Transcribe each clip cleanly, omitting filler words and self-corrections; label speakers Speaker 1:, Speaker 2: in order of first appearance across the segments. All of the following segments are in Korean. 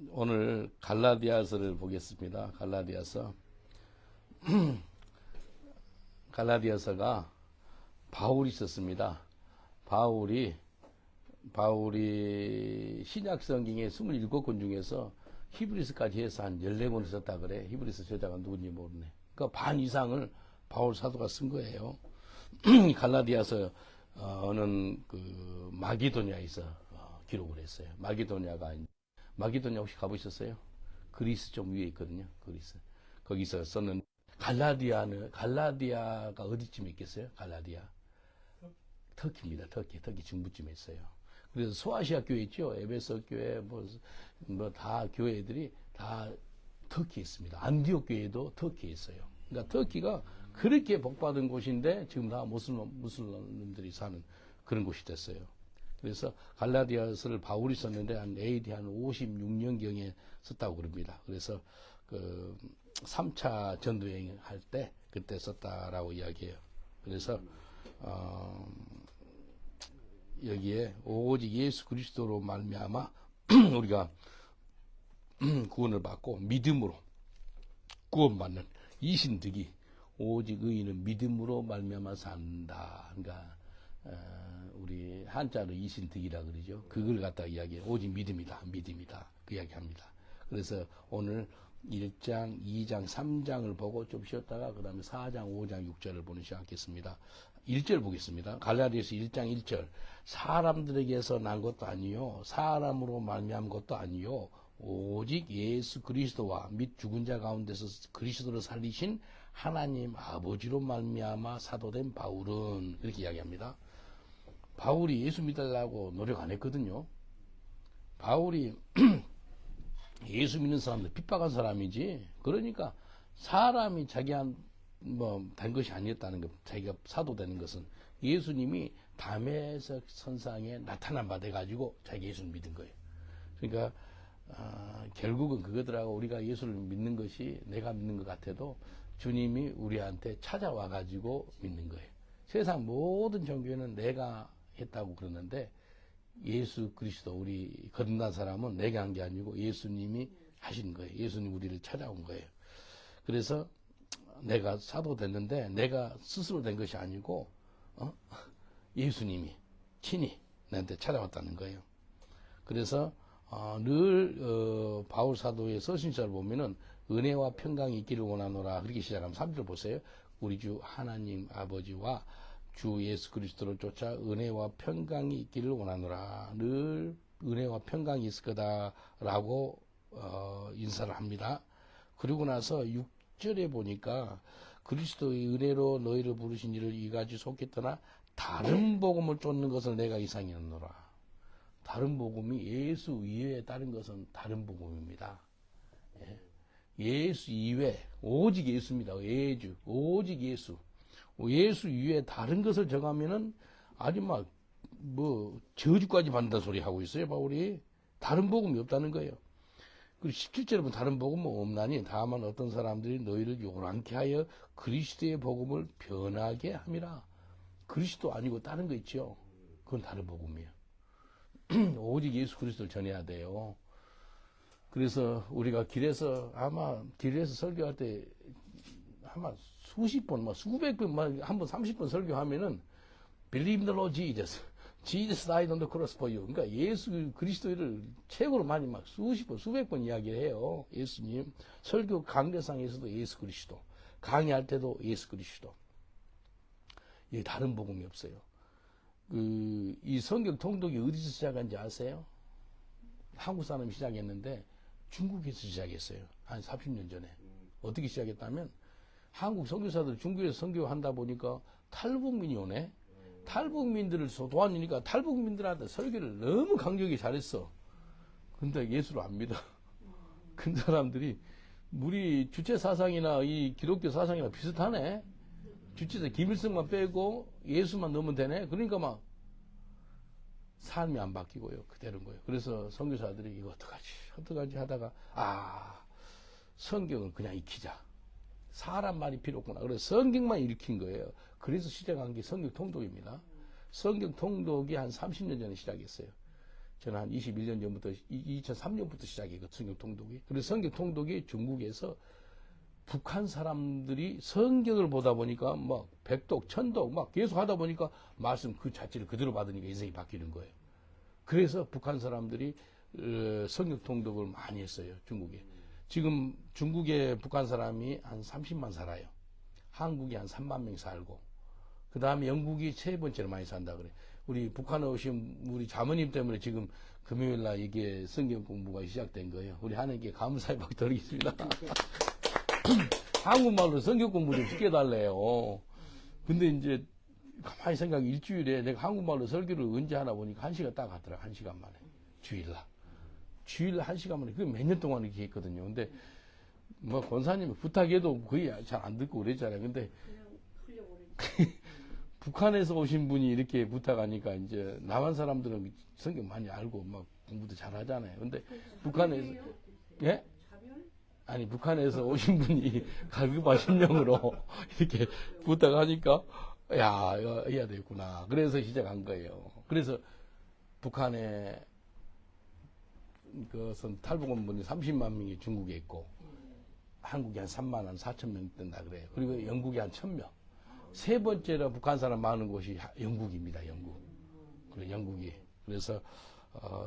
Speaker 1: 오늘 갈라디아서를 보겠습니다. 갈라디아서가 바울이 썼습니다. 바울이 신약 성경의 27권 중에서 히브리서까지 해서 한 14권을 썼다 그래. 히브리서 저자가 누군지 모르네. 그러니까 반 이상을 바울 사도가 쓴 거예요. 갈라디아서는 그 마게도냐에서 기록을 했어요. 마게도냐 혹시 가보셨어요? 그리스 좀 위에 있거든요. 그리스. 거기서 썼는 갈라디아가 어디쯤에 있겠어요? 갈라디아. 터키입니다. 터키 중부쯤에 있어요. 그래서 소아시아 교회 있죠. 에베소 교회 뭐 다 교회들이 다 터키에 있습니다. 안디옥 교회도 터키에 있어요. 그러니까 터키가 그렇게 복받은 곳인데 지금 다 무슬림들이 사는 그런 곳이 됐어요. 그래서 갈라디아서를 바울이 썼는데 한 AD 한 56년경에 썼다고 그럽니다. 그래서 그 3차 전도여행 할 때 그때 썼다라고 이야기해요. 그래서 여기에 오직 예수 그리스도로 말미암아 우리가 구원을 받고 믿음으로 구원받는 이신득이 오직 의인은 믿음으로 말미암아 산다. 그러니까 우리 한자로 이신득이라 그러죠. 그걸 갖다 이야기해요. 오직 믿음이다. 그 이야기합니다. 그래서 오늘 1장, 2장, 3장을 보고 좀 쉬었다가 그 다음에 4장, 5장, 6절을 보는 시작하겠습니다. 1절 보겠습니다. 갈라디아서 1장 1절. 사람들에게서 난 것도 아니요 사람으로 말미암은 것도 아니요 오직 예수 그리스도와 및 죽은 자 가운데서 그리스도를 살리신 하나님 아버지로 말미암아 사도된 바울은 이렇게 이야기합니다. 바울이 예수 믿으려고 노력 안 했거든요. 바울이 예수 믿는 사람들 핍박한 사람이지. 그러니까 사람이 자기한 된 것이 아니었다는 것. 자기가 사도 되는 것은 예수님이 담에색 선상에 나타난 바 돼 가지고 자기 예수를 믿은 거예요. 그러니까 결국은 그거더라고. 우리가 예수를 믿는 것이 내가 믿는 것 같아도 주님이 우리한테 찾아와 가지고 믿는 거예요. 세상 모든 종교는 내가 했다고 그러는데 예수 그리스도 우리 거듭난 사람은 내가 한 게 아니고 예수님이 하신 거예요. 예수님 우리를 찾아온 거예요. 그래서 내가 사도 됐는데 내가 스스로 된 것이 아니고 예수님이 친히 나한테 찾아왔다는 거예요. 그래서 늘 바울 사도의 서신서를 보면은 은혜와 평강이 있기를 원하노라 그렇게 시작하면 3절 보세요. 우리 주 하나님 아버지와 주 예수 그리스도를 쫓아 은혜와 평강이 있기를 원하노라. 늘 은혜와 평강이 있을 거다라고 인사를 합니다. 그리고 나서 6절에 보니까 그리스도의 은혜로 너희를 부르신 이를 이같이 속했더나 다른 복음을 쫓는 것을 내가 이상히 여노라. 다른 복음이 예수 이외에 다른 것은 다른 복음입니다. 예수 이외 오직 예수입니다. 오직 예수. 예수 이외에 다른 것을 정하면은 아주 저주까지 받는다는 소리 하고 있어요, 바울이. 다른 복음이 없다는 거예요. 그리고 17절에 보면 다른 복음은 없나니 다만 어떤 사람들이 너희를 요란케 하여 그리스도의 복음을 변하게 함이라. 그리스도 아니고 다른 거 있죠. 그건 다른 복음이에요. 오직 예수 그리스도를 전해야 돼요. 그래서 우리가 길에서 설교할 때 아마 수십 번, 수백 번, 한 번 30번 설교하면은 Believe in the Lord Jesus. Jesus died on the cross for you. 그러니까 예수 그리스도를 최고로 많이 수십 번, 수백 번 이야기를 해요. 예수님. 설교 강대상에서도 예수 그리스도. 강의할 때도 예수 그리스도. 예, 다른 복음이 없어요. 이 성경 통독이 어디서 시작한지 아세요? 한국 사람이 시작했는데 중국에서 시작했어요. 한 30년 전에. 어떻게 시작했다면 한국 선교사들 중국에서 선교한다 보니까 탈북민이 오네. 탈북민들을 도와주니까 탈북민들한테 설교를 너무 강력히 잘했어. 근데 예수를 안 믿어. 그 사람들이 우리 주체 사상이나 이 기독교 사상이랑 비슷하네. 주체에서 김일성만 빼고 예수만 넣으면 되네. 그러니까 삶이 안 바뀌고요. 그대로인 거예요. 그래서 선교사들이 이거 어떡하지 하다가 성경은 그냥 익히자. 사람 말이 필요 없구나. 그래서 성경만 읽힌 거예요. 그래서 시작한 게 성경 통독입니다. 성경 통독이 한 30년 전에 시작했어요. 저는 한 21년 전부터 2003년부터 시작했거든요. 성경 통독이. 그래서 성경 통독이 중국에서 북한 사람들이 성경을 보다 보니까 막 백독, 천독 막 계속 하다 보니까 말씀 그 자체를 그대로 받으니까 인생이 바뀌는 거예요. 그래서 북한 사람들이 성경 통독을 많이 했어요. 중국에. 지금 중국에 북한 사람이 한 30만 살아요. 한국이 한 3만 명 살고 그 다음에 영국이 세 번째로 많이 산다 그래. 우리 북한에 오신 우리 자모님 때문에 지금 금요일날 이게 성경 공부가 시작된 거예요. 우리 하나님께 감사의 박 드리겠습니다. 한국말로 성경 공부 좀 시켜달래요. 근데 이제 가만히 생각해 일주일에 내가 한국말로 설교를 언제 하나 보니까 1시간 딱 하더라. 1시간 만에. 주일날 1시간 만에. 그게 몇 년 동안 이렇게 했거든요. 근데 뭐 권사님이 부탁해도 거의 잘 안 듣고 그랬잖아요. 근데 북한에서 오신 분이 이렇게 부탁하니까 이제 남한 사람들은 성경 많이 알고 막 공부도 잘 하잖아요. 근데 북한에서 예? 아니 북한에서 오신 분이 갈급한 심령으로 이렇게 부탁하니까 야 이거 해야 되겠구나. 그래서 시작한 거예요. 그래서 북한에 그것은 탈북한 분이 30만 명이 중국에 있고 한국이 한 3만 한 4천 명 된다 그래요. 그리고 영국이 한 1,000명. 세 번째로 북한 사람 많은 곳이 영국입니다. 영국. 그래 영국이. 그래서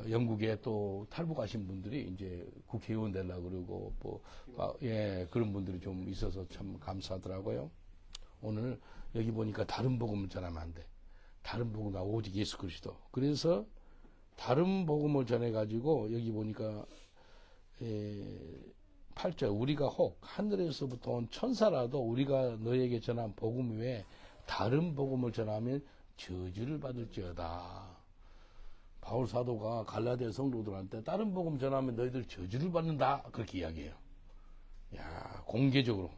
Speaker 1: 영국에 또 탈북하신 분들이 이제 국회의원 되려고 그러고 예 그런 분들이 좀 있어서 참 감사하더라고요. 오늘 여기 보니까 다른 복음을 전하면 안 돼. 다른 복음 오직 예수 그리스도. 그래서 다른 복음을 전해가지고 여기 보니까 8절 우리가 혹 하늘에서부터 온 천사라도 우리가 너에게 전한 복음 외에 다른 복음을 전하면 저주를 받을지어다. 바울 사도가 갈라디아 성도들한테 다른 복음 전하면 너희들 저주를 받는다 그렇게 이야기해요. 야 공개적으로.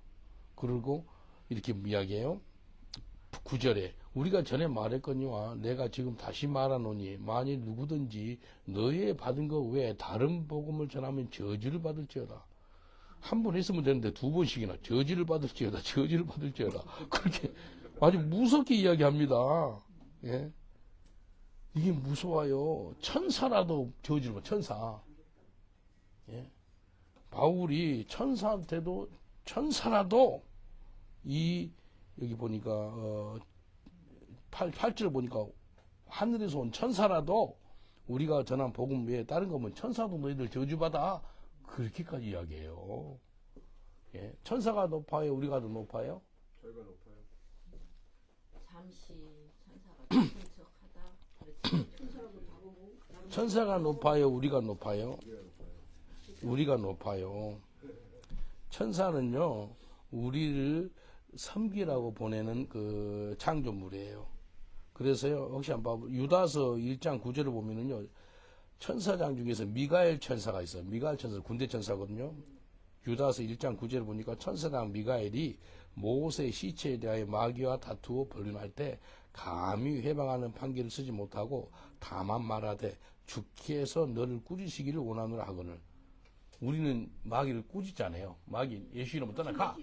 Speaker 1: 그리고 이렇게 이야기해요. 9절에 우리가 전에 말했거니와 내가 지금 다시 말하노니 만일 누구든지 너의 받은 것 외에 다른 복음을 전하면 저주를 받을지어다. 한 번 했으면 되는데 두 번씩이나 저주를 받을지어다. 저주를 받을지어다. 그렇게 아주 무섭게 이야기합니다. 예. 이게 무서워요. 천사라도 저주를 받 천사. 예. 바울이 천사한테도 천사라도 여기 보니까 8절 보니까 하늘에서 온 천사라도 우리가 전한 복음 외에 다른 거면 천사도 너희들 저주받아 그렇게까지 이야기해요. 예. 천사가 높아요? 우리가 더 높아요?
Speaker 2: 저희가 높아요.
Speaker 3: 잠시 천사가 높은 척하다.
Speaker 1: 천사가 높아요? 우리가 높아요? 우리가 높아요. 천사는요 우리를 섬기라고 보내는 그 창조물이에요. 그래서요 혹시 한번 봐보 유다서 1장 9절을 보면은요 천사장 중에서 미가엘 천사가 있어요. 미가엘 천사 군대 천사거든요. 유다서 1장 9절을 보니까 천사장 미가엘이 모세의 시체에 대하여 마귀와 다투어 변론할 때 감히 회방하는 판결을 쓰지 못하고 다만 말하되 주께서 너를 꾸짖으시기를 원하노라 하거늘. 우리는 마귀를 꾸짖잖아요. 마귀 예수 이름으로 떠나가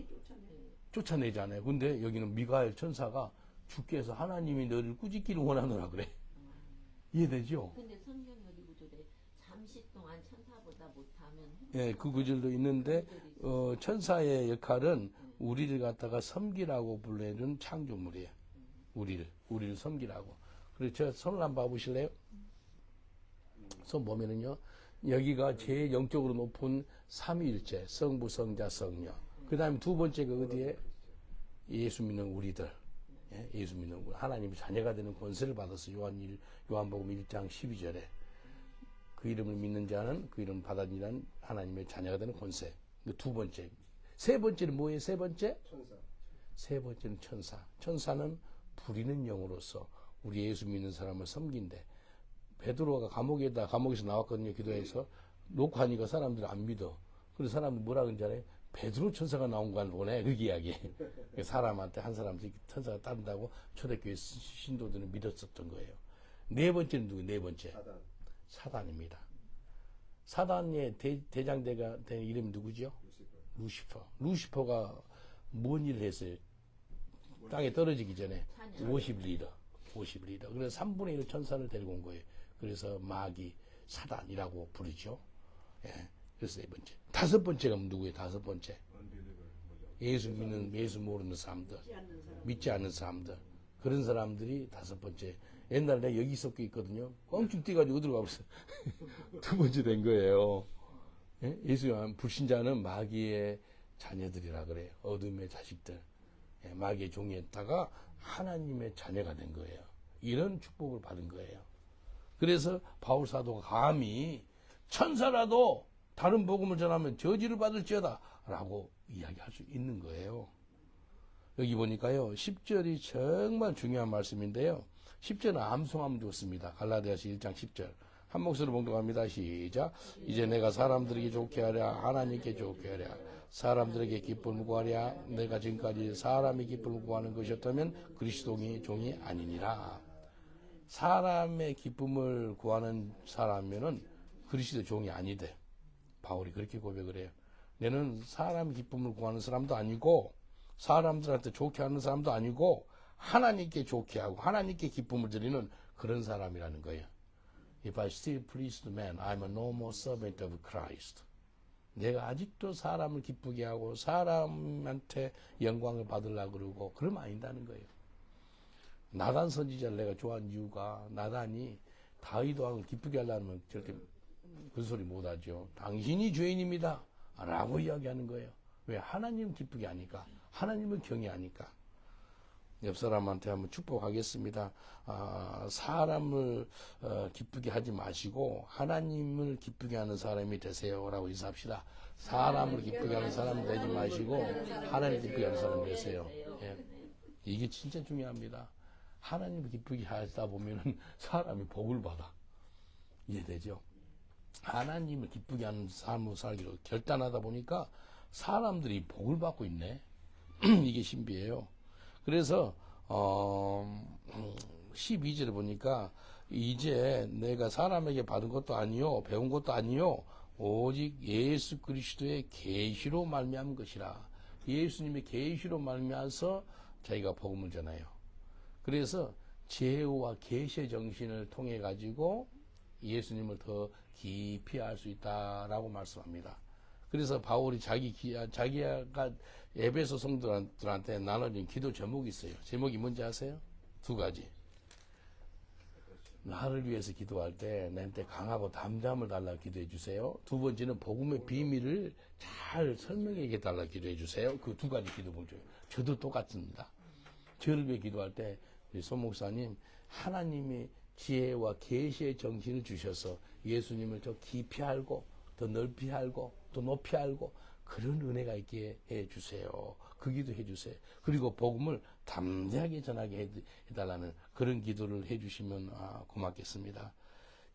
Speaker 1: 쫓아내잖아요. 근데 여기는 미가엘 천사가 주께서 하나님이 너를 꾸짖기를 원하노라 그래. 이해되죠?
Speaker 3: 근데 성경 여기 구절에 잠시 동안 천사보다 못하면
Speaker 1: 예, 그 구절도 있는데 천사의 역할은 우리를 갖다가 섬기라고 불리는 창조물이에요. 우리를 섬기라고. 그래서 저 손을 한번 봐보실래요? 손 보면은요 여기가 제일 영적으로 높은 삼위일체 성부 성자 성령. 그 다음에 두 번째가 어디에? 예수 믿는 우리들. 예? 예수 믿는 우리. 하나님의 자녀가 되는 권세를 받았어. 요한복음 1장 12절에. 그 이름을 믿는 자는 그 이름을 받아들이는 하나님의 자녀가 되는 권세. 두 번째. 세 번째는 뭐예요? 세 번째?
Speaker 2: 천사.
Speaker 1: 세 번째는 천사. 천사는 부리는 영으로서 우리 예수 믿는 사람을 섬긴대. 베드로가 감옥에서 나왔거든요. 기도해서. 녹화하니까 사람들이 안 믿어. 그래서 사람들이 뭐라 그러는지 알아요? 베드로 천사가 나온 걸 보네. 그 이야기. 사람한테 한 사람씩 천사가 따른다고 초대교회 신도들은 믿었었던 거예요. 네 번째는 누구? 네 번째. 사단입니다. 사단의 대장대가 된 이름이 누구죠? 루시퍼가 뭔 일을 했어요? 땅에 떨어지기 전에 50리더. 그래서 3분의 1 천사를 데리고 온 거예요. 그래서 마귀, 사단이라고 부르죠. 예. 그래서 네 번째. 다섯 번째가 누구예요? 다섯 번째. 예수 모르는 사람들, 믿지 않는 사람들. 그런 사람들이 다섯 번째. 옛날에 내가 여기 섞여 있거든요. 껑충 뛰어가지고 어디로 가버렸어요. 두 번째 된 거예요. 예? 예수 불신자는 마귀의 자녀들이라 그래요. 어둠의 자식들. 예, 마귀의 종이었다가 하나님의 자녀가 된 거예요. 이런 축복을 받은 거예요. 그래서 바울 사도가 감히 천사라도 다른 복음을 전하면 저주를 받을지어다 라고 이야기할 수 있는 거예요. 여기 보니까요 10절이 정말 중요한 말씀인데요. 10절은 암송하면 좋습니다. 갈라디아서 1장 10절 한 목소리로 봉독합니다. 시작. 이제 내가 사람들에게 좋게 하랴 하나님께 좋게 하랴 사람들에게 기쁨을 구하랴 내가 지금까지 사람의 기쁨을 구하는 것이었다면 그리스도의 종이 아니니라. 사람의 기쁨을 구하는 사람이면은 그리스도 종이 아니대. 바울이 그렇게 고백을 해요. 너는 사람 기쁨을 구하는 사람도 아니고 사람들한테 좋게 하는 사람도 아니고 하나님께 좋게 하고 하나님께 기쁨을 드리는 그런 사람이라는 거예요. If I still please the man, I'm a no more servant of Christ. 내가 아직도 사람을 기쁘게 하고 사람한테 영광을 받으려고 그러고 그러면 아닌다는 거예요. 나단 선지자를 내가 좋아하는 이유가 나단이 다윗 왕을 기쁘게 하려면 저렇게 그 소리 못하죠. 당신이 죄인입니다 라고 이야기하는 거예요. 왜? 하나님 기쁘게 하니까. 하나님을 경외하니까. 옆 사람한테 한번 축복하겠습니다. 사람을 기쁘게 하지 마시고 하나님을 기쁘게 하는 사람이 되세요 라고 인사합시다. 사람을 기쁘게 하는 사람이 되지 마시고 하나님을 기쁘게 하는 사람이 되세요. 예. 이게 진짜 중요합니다. 하나님을 기쁘게 하다 보면은 사람이 복을 받아. 이해되죠? 하나님을 기쁘게 하는 삶을 살기로 결단하다 보니까 사람들이 복을 받고 있네. 이게 신비해요. 그래서 12절에 보니까 이제 내가 사람에게 받은 것도 아니요 배운 것도 아니요 오직 예수 그리스도의 계시로 말미암은 것이라. 예수님의 계시로 말미암아서 자기가 복음을 전해요. 그래서 제어와 계시의 정신을 통해 가지고 예수님을 더 깊이 알 수 있다라고 말씀합니다. 그래서 바울이 자기가 에베소 성도들한테 나눠진 기도 제목이 있어요. 제목이 뭔지 아세요? 두 가지. 나를 위해서 기도할 때 나한테 강하고 담담을 달라고 기도해 주세요. 두 번째는 복음의 비밀을 잘 설명해 달라고 기도해 주세요. 그 두 가지 기도 봉조예요. 저도 똑같습니다. 저를 위해 기도할 때 소 목사님 하나님의 지혜와 계시의 정신을 주셔서 예수님을 더 깊이 알고 더 넓이 알고 더 높이 알고 그런 은혜가 있게 해주세요. 그 기도 해주세요. 그리고 복음을 담대하게 전하게 해달라는 그런 기도를 해주시면 고맙겠습니다.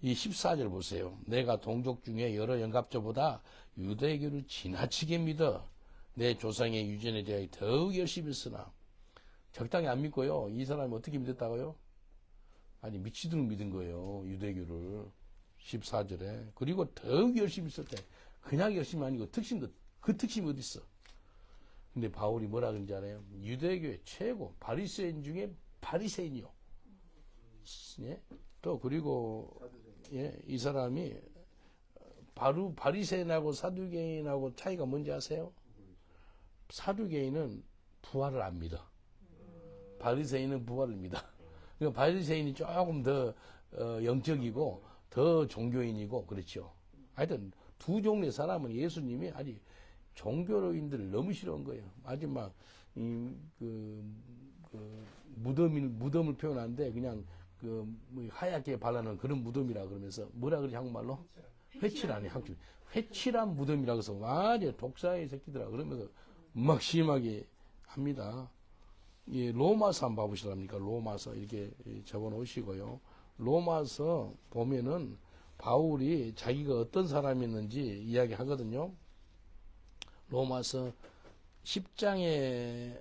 Speaker 1: 이 14절 보세요. 내가 동족 중에 여러 영갑자보다 유대교를 지나치게 믿어 내 조상의 유전에 대하여 더욱 열심히 쓰나. 적당히 안 믿고요. 이 사람이 어떻게 믿었다고요? 아니 미치도록 믿은 거예요. 유대교를. 14절에. 그리고 더욱 열심히 썼대. 그냥 열심히 아니고 그 특심이 어디 있어? 근데 바울이 뭐라 그런지 알아요? 유대교의 최고 바리새인 중에 바리새인이요. 예? 또 그리고 예, 이 사람이 바리새인하고 사두개인하고 차이가 뭔지 아세요? 사두개인은 부활을 안 믿어. 바리새인은 부활을 믿어. 그러니까 바리새인이 조금 더 영적이고 더 종교인이고 그렇죠. 하여튼 두 종류의 사람은 예수님이 아직 종교인들을 너무 싫어한 거예요. 마지막 무덤을 표현하는데 그냥 뭐 하얗게 발라놓은 그런 무덤이라 그러면서 뭐라 그러지 한국말로? 회칠하네. 회칠한 무덤이라고 해서 완전 독사의 새끼들아 그러면서 막 심하게 합니다. 예, 로마서 한번 봐보시랍니까? 로마서 이렇게 적어놓으시고요. 로마서 보면은 바울이 자기가 어떤 사람이었는지 이야기하거든요. 로마서 10장에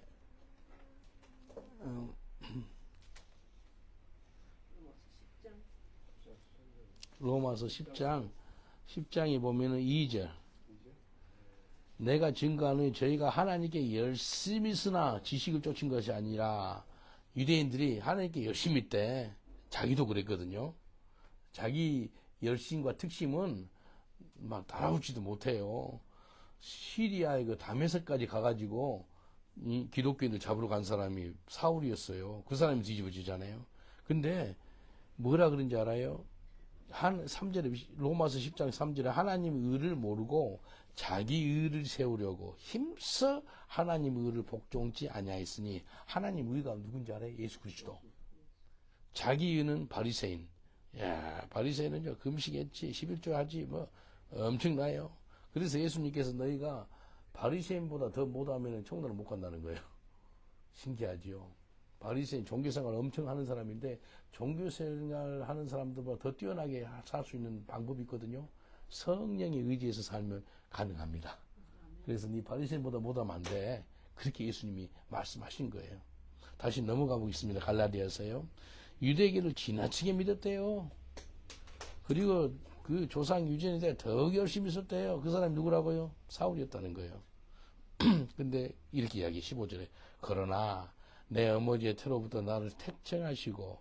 Speaker 1: 로마서 10장에 보면은 2절 내가 증거하는 저희가 하나님께 열심히 쓰나 지식을 쫓은 것이 아니라 유대인들이 하나님께 열심히 있대. 자기도 그랬거든요. 자기 열심과 특심은 막 따라오지도 못해요. 시리아의 그 다메섹까지 가가지고 이 기독교인들 잡으러 간 사람이 사울이었어요. 그 사람이 뒤집어지잖아요. 근데 뭐라 그런지 알아요? 3절에, 로마서 10장 3절에 하나님 의를 모르고 자기 의를 세우려고 힘써 하나님 의를 복종치 아니하였으니, 하나님 의가 누군지 알아요? 예수 그리스도. 자기 의는 바리새인. 야, 바리새인은요, 금식했지, 11조 하지, 뭐, 엄청나요. 그래서 예수님께서 너희가 바리새인보다 더 못하면 청나를 못 간다는 거예요. 신기하지요. 바리새인 종교생활 엄청 하는 사람인데, 종교생활 하는 사람들보다 더 뛰어나게 살 수 있는 방법이 있거든요. 성령의 의지에서 살면 가능합니다. 그래서 네 바리새인보다 못하면 안 돼. 그렇게 예수님이 말씀하신 거예요. 다시 넘어가 보겠습니다. 갈라디아서요. 유대교를 지나치게 믿었대요. 그리고 그 조상 유전에 더 열심히 있었대요. 그 사람이 누구라고요? 사울이었다는 거예요. 근데 이렇게 이야기 15절에 그러나 내 어머니의 태로부터 나를 택정하시고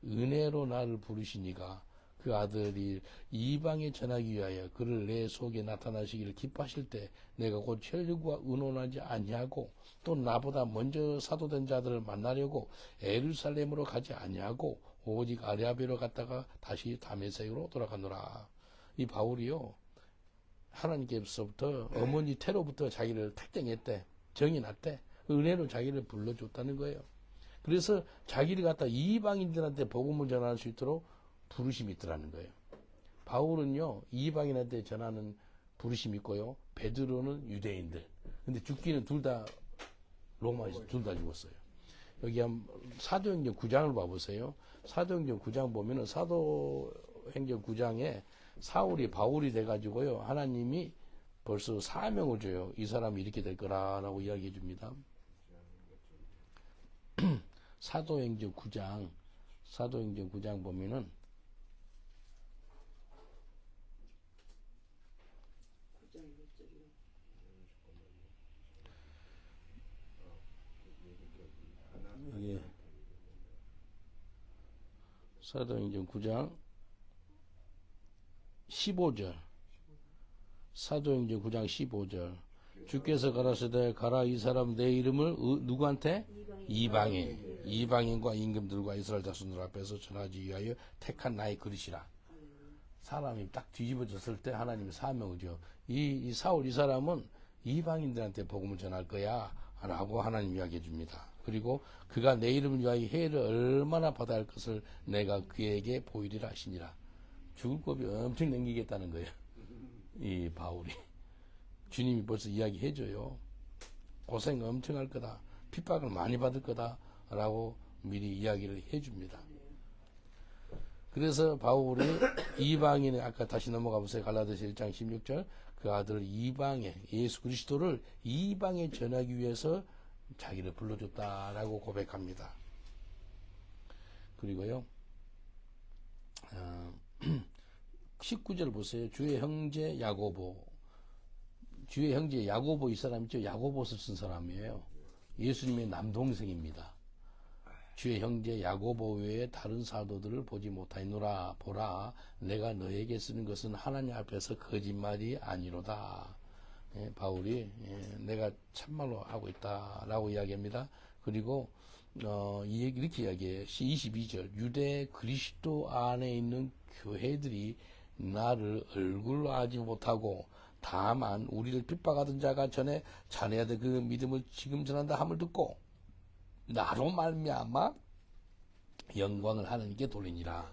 Speaker 1: 은혜로 나를 부르시니가 그 아들이 이방에 전하기 위하여 그를 내 속에 나타나시기를 기뻐하실 때 내가 곧 혈육과 의논하지 아니하고 또 나보다 먼저 사도된 자들을 만나려고 예루살렘으로 가지 아니하고 오직 아레아비로 갔다가 다시 다메섹으로 돌아가노라. 이 바울이요, 하나님께서부터 어머니 태로부터 자기를 택정했대. 정해놨대. 은혜로 자기를 불러줬다는 거예요. 그래서 자기를 갖다 이방인들한테 복음을 전할 수 있도록 부르심이 있더라는 거예요. 바울은요, 이방인한테 전하는 부르심이 있고요, 베드로는 유대인들. 근데 죽기는 둘 다 로마에서 둘 다 죽었어요. 여기 한 사도행전 9장을 봐보세요. 사도행전 9장 보면은 사도행전 9장에 사울이 바울이 돼가지고요, 하나님이 벌써 사명을 줘요. 이 사람이 이렇게 될 거라라고 이야기해 줍니다. 사도행전 9장 보면은 여기 사도행전 9장 15절, 사도행전 9장 15절, 주께서 가라사대 가라 이 사람 내 이름을 누구한테? 이방인과 임금들과 이스라엘 자손들 앞에서 전하기 위하여 택한 나의 그릇이라. 사람이 딱 뒤집어졌을 때 하나님의 사명을 줘. 이 사울 이 사람은 이방인들한테 복음을 전할 거야 라고 하나님 이야기해 줍니다. 그리고 그가 내 이름을 위하여 해를 얼마나 받아야 할 것을 내가 그에게 보이리라 하시니라. 죽을 법이 엄청 남기겠다는 거예요. 이 바울이. 주님이 벌써 이야기해 줘요. 고생 엄청 할 거다. 핍박을 많이 받을 거다 라고 미리 이야기를 해 줍니다. 그래서 바울이 이방인의, 아까 다시 넘어가 보세요. 갈라디아서 1장 16절, 그 아들을 이방에, 예수 그리스도를 이방에 전하기 위해서 자기를 불러줬다라고 고백합니다. 그리고요, 19절 보세요. 주의 형제 야고보. 주의 형제 야고보, 이 사람 있죠? 야고보서 쓴 사람이에요. 예수님의 남동생입니다. 주의 형제 야고보 외에 다른 사도들을 보지 못하노라. 보라, 내가 너에게 쓰는 것은 하나님 앞에서 거짓말이 아니로다. 예, 바울이 내가 참말로 하고 있다라고 이야기합니다. 그리고 이렇게 이야기해요. 22절, 유대 그리스도 안에 있는 교회들이 나를 얼굴로 알지 못하고 다만 우리를 핍박하던 자가 전에 자네한테 그 믿음을 지금 전한다 함을 듣고 나로 말미암아 영광을 하나님께 돌리니라.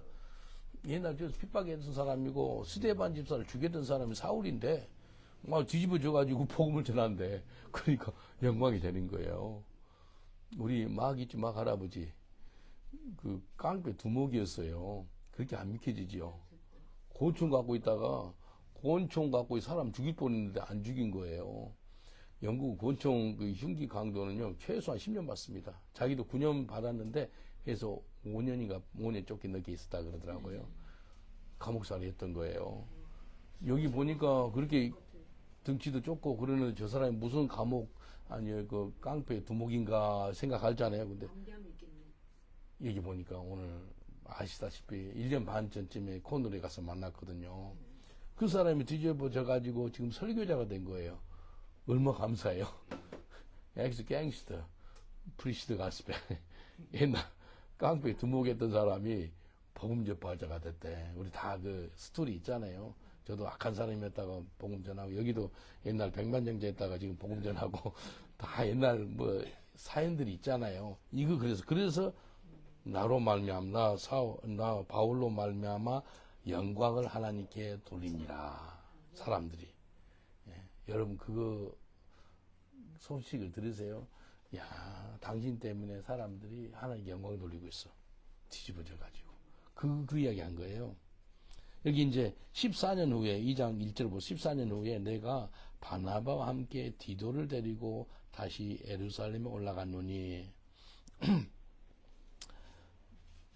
Speaker 1: 옛날 저 핍박했던 사람이고 스데반 집사를 죽였던 사람이 사울인데 막 뒤집어져가지고 복음을 전한대. 그러니까 영광이 되는 거예요. 우리 막 있지, 막 할아버지 그 깡패 두목이었어요. 그렇게 안 믿겨지지요. 권총 갖고 있다가 권총 갖고 사람 죽일 뻔했는데 안 죽인 거예요. 영국 권총 그 흉기 강도는요, 최소한 10년 받습니다. 자기도 9년 받았는데 해서 5년 쫓겨 넣게 있었다 그러더라고요. 감옥살이 했던 거예요. 여기 보니까 그렇게 등치도 좁고 그러는 저 사람이 무슨 감옥, 아니 그 깡패 두목인가 생각하잖아요. 근데 여기 보니까 오늘 아시다시피 1년 반 전쯤에 코너에 가서 만났거든요. 그 사람이 뒤집어져가지고 지금 설교자가 된 거예요. 얼마 감사해요. 갱스터, 프리시드 가스펠. 옛날 깡패 두목했던 사람이 복음 전파자가 됐대. 우리 다 그 스토리 있잖아요. 저도 악한 사람이었다가 복음 전하고, 여기도 옛날 백만장자 했다가 지금 복음 전하고, 다 옛날 뭐 사연들이 있잖아요. 이거 그래서 나로 말미암아 나 바울로 말미암아 영광을 하나님께 돌리니라. 사람들이. 예, 여러분 그거 소식을 들으세요. 야, 당신 때문에 사람들이 하나님께 영광을 돌리고 있어. 뒤집어져 가지고. 그 이야기 한 거예요. 여기 이제 14년 후에 2장 1절 보고 14년 후에 내가 바나바와 함께 디도를 데리고 다시 예루살렘에 올라갔노니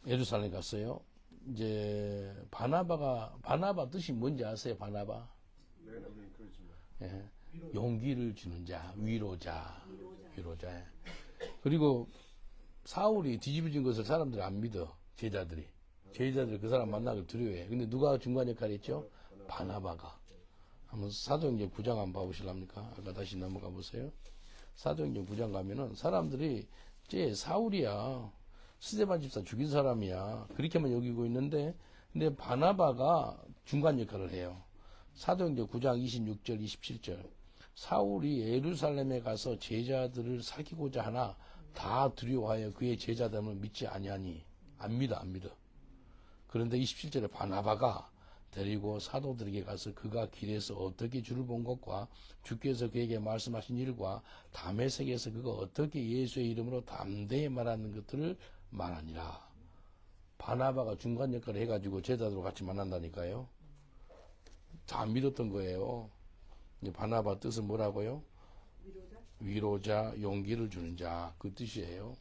Speaker 1: 예루살렘 갔어요. 이제 바나바 뜻이 뭔지 아세요? 바나바?
Speaker 2: 네, 그렇습니다.
Speaker 1: 예, 용기를 주는 자, 위로자. 예. 그리고 사울이 뒤집어진 것을 사람들이 안 믿어. 제자들이 그 사람 만나기 두려워해. 근데 누가 중간 역할을 했죠? 바나바가. 한번 사도행전 9장 한번 봐보실랍니까? 아까 다시 넘어가 보세요. 사도행전 9장 가면은 사람들이 쟤 사울이야. 스데반 집사 죽인 사람이야. 그렇게만 여기고 있는데, 근데 바나바가 중간 역할을 해요. 사도행전 9장 26절, 27절. 사울이 예루살렘에 가서 제자들을 사귀고자 하나 다 두려워하여 그의 제자됨을 믿지 아니하니. 안 믿어. 그런데 27절에 바나바가 데리고 사도들에게 가서 그가 길에서 어떻게 주를 본 것과 주께서 그에게 말씀하신 일과 다메섹에서 그가 어떻게 예수의 이름으로 담대히 말하는 것들을 말하니라. 바나바가 중간 역할을 해가지고 제자들과 같이 만난다니까요. 다 믿었던 거예요. 이제 바나바 뜻은 뭐라고요? 위로자, 용기를 주는 자, 그 뜻이에요.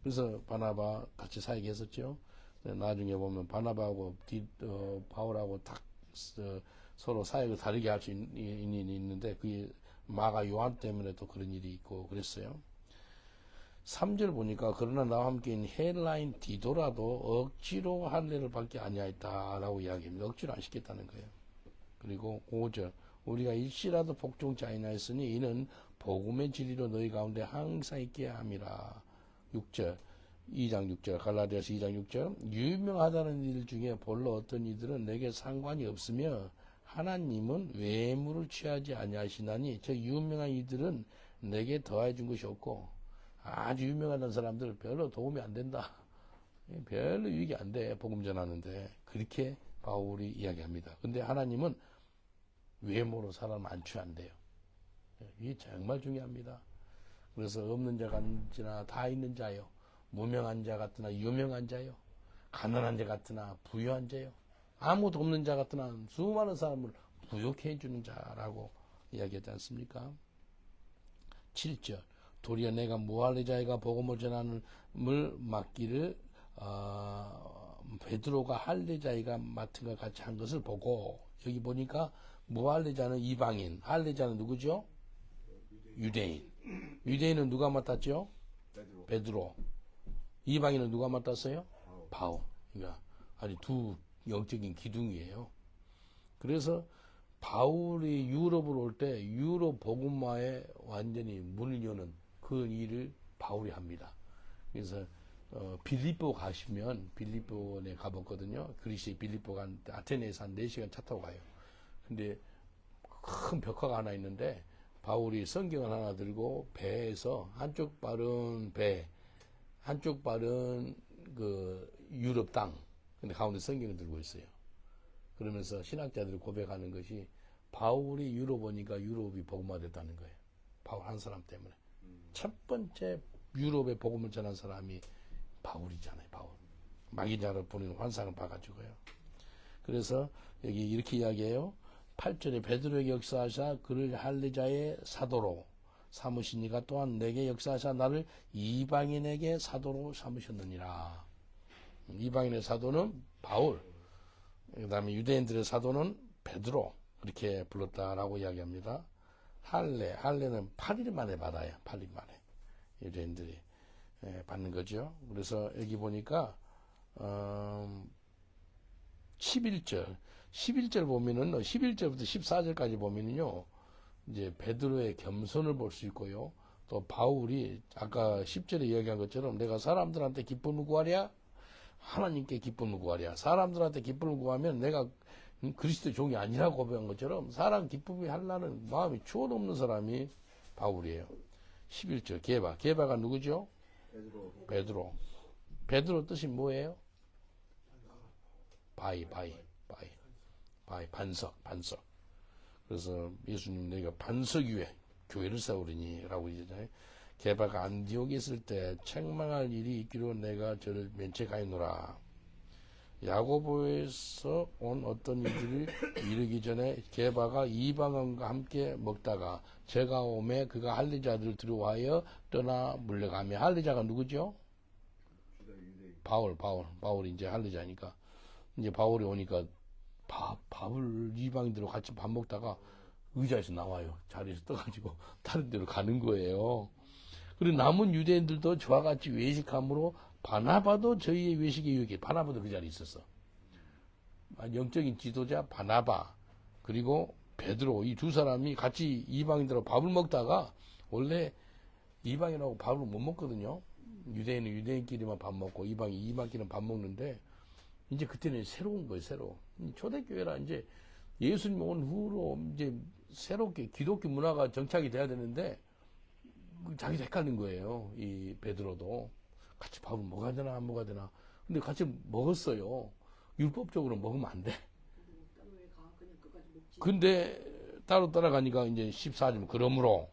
Speaker 1: 그래서 바나바 같이 사역을 했었죠. 나중에 보면 바나바하고 바울하고 딱 서로 사역을 다르게 할 수 있는데 그게 마가 요한 때문에 또 그런 일이 있고 그랬어요. 3절 보니까 그러나 나와 함께인 헬라인 디도라도 억지로 할례를 받지 아니하였다라고 이야기합니다. 억지로 안 시켰다는 거예요. 그리고 5절 우리가 일시라도 복종자이나였으니 이는 복음의 진리로 너희 가운데 항상 있게 함이라. 6절 2장 6절 갈라디아서 2장 6절 유명하다는 일 중에 본래 어떤 이들은 내게 상관이 없으며 하나님은 외모를 취하지 아니하시나니 저 유명한 이들은 내게 더해 준 것이 없고 아주 유명하다는 사람들 별로 도움이 안 된다. 별로 유익이 안 돼. 복음 전하는데 그렇게 바울이 이야기합니다. 근데 하나님은 외모로 사람 안 취한대요. 이게 정말 중요합니다. 그래서 없는 자가 있지나 다 있는 자요. 무명한 자 같으나 유명한 자요. 가난한 자 같으나 부유한 자요. 아무것도 없는 자 같으나 수많은 사람을 부욕해 해주는 자라고 이야기하지 않습니까? 7절 도리어 내가 무할례자에게 복음을 전하는 물 맡기를 베드로가 할례자에게 맡은 것 같이 한 것을 보고 여기 보니까 무할례자는 이방인, 할례자는 누구죠? 유대인. 유대인은 누가 맡았죠? 베드로. 이방인은 누가 맡았어요? 바울. 그러니까 아주 두 영적인 기둥이에요. 그래서 바울이 유럽으로 올 때 유럽 복음화에 완전히 문을 여는 그 일을 바울이 합니다. 그래서 빌립보 가시면 빌립보에 가봤거든요. 그리스의 빌립보가 아테네에서 한 4시간 차 타고 가요. 근데 큰 벽화가 하나 있는데 바울이 성경을 하나 들고 배에서 한쪽 발은 배, 한쪽 발은 그 유럽 땅, 근데 가운데 성경을 들고 있어요. 그러면서 신학자들이 고백하는 것이 바울이 유럽 오니까 유럽이 복음화됐다는 거예요. 바울 한 사람 때문에. 첫 번째 유럽에 복음을 전한 사람이 바울이잖아요. 바울. 마귀자를 보는 환상을 봐가지고요. 그래서 여기 이렇게 이야기해요. 8절에 베드로에게 역사하사 그를 할례자의 사도로 삼으시니가 또한 내게 역사하사 나를 이방인에게 사도로 삼으셨느니라. 이방인의 사도는 바울, 그 다음에 유대인들의 사도는 베드로, 그렇게 불렀다라고 이야기합니다. 할례는 8일 만에 받아요. 8일 만에 유대인들이 받는 거죠. 그래서 여기 보니까 11절 보면은 11절부터 14절까지 보면은요. 이제 베드로의 겸손을 볼 수 있고요. 또 바울이 아까 10절에 이야기한 것처럼 내가 사람들한테 기쁨을 구하랴? 하나님께 기쁨을 구하랴. 사람들한테 기쁨을 구하면 내가 그리스도의 종이 아니라고 고백한 것처럼 사람 기쁨이 하려는 마음이 추원 없는 사람이 바울이에요. 11절 게바가 누구죠? 베드로 뜻이 뭐예요? 바위, 반석. 그래서 예수님 내가 반석 위에 교회를 세우리니 라고 이잖아요. 게바가 안디옥에 있을 때 책망할 일이 있기로 내가 저를 면책하였노라. 야고보에서 온 어떤 이들이 이르기 전에 게바가 이방원과 함께 먹다가 제가 오매 그가 할례자들을 들어와여 떠나 물러가며. 할례자가 누구죠? 바울이 이제 할례자니까. 이제 바울이 오니까 밥을 이방인들과 같이 밥 먹다가 의자에서 나와요. 자리에서 떠가지고 다른 데로 가는 거예요. 그리고 남은 유대인들도 저와 같이 외식함으로 바나바도 저희의 외식에 유익해. 바나바도 그 자리에 있었어. 영적인 지도자 바나바 그리고 베드로 이 두 사람이 같이 이방인들하고 밥을 먹다가 원래 이방인하고 밥을 못 먹거든요. 유대인은 유대인끼리만 밥 먹고 이방끼리는 밥 먹는데 이제 그때는 새로운 거예요. 새로. 초대교회라 이제 예수님 온 후로 이제 새롭게 기독교 문화가 정착이 돼야 되는데 자기도 헷갈린 거예요. 이 베드로도 같이 밥을 먹어야 되나 안 먹어야 되나. 근데 같이 먹었어요. 율법적으로 먹으면 안 돼. 근데 따로 따라가니까 이제 14절 그러므로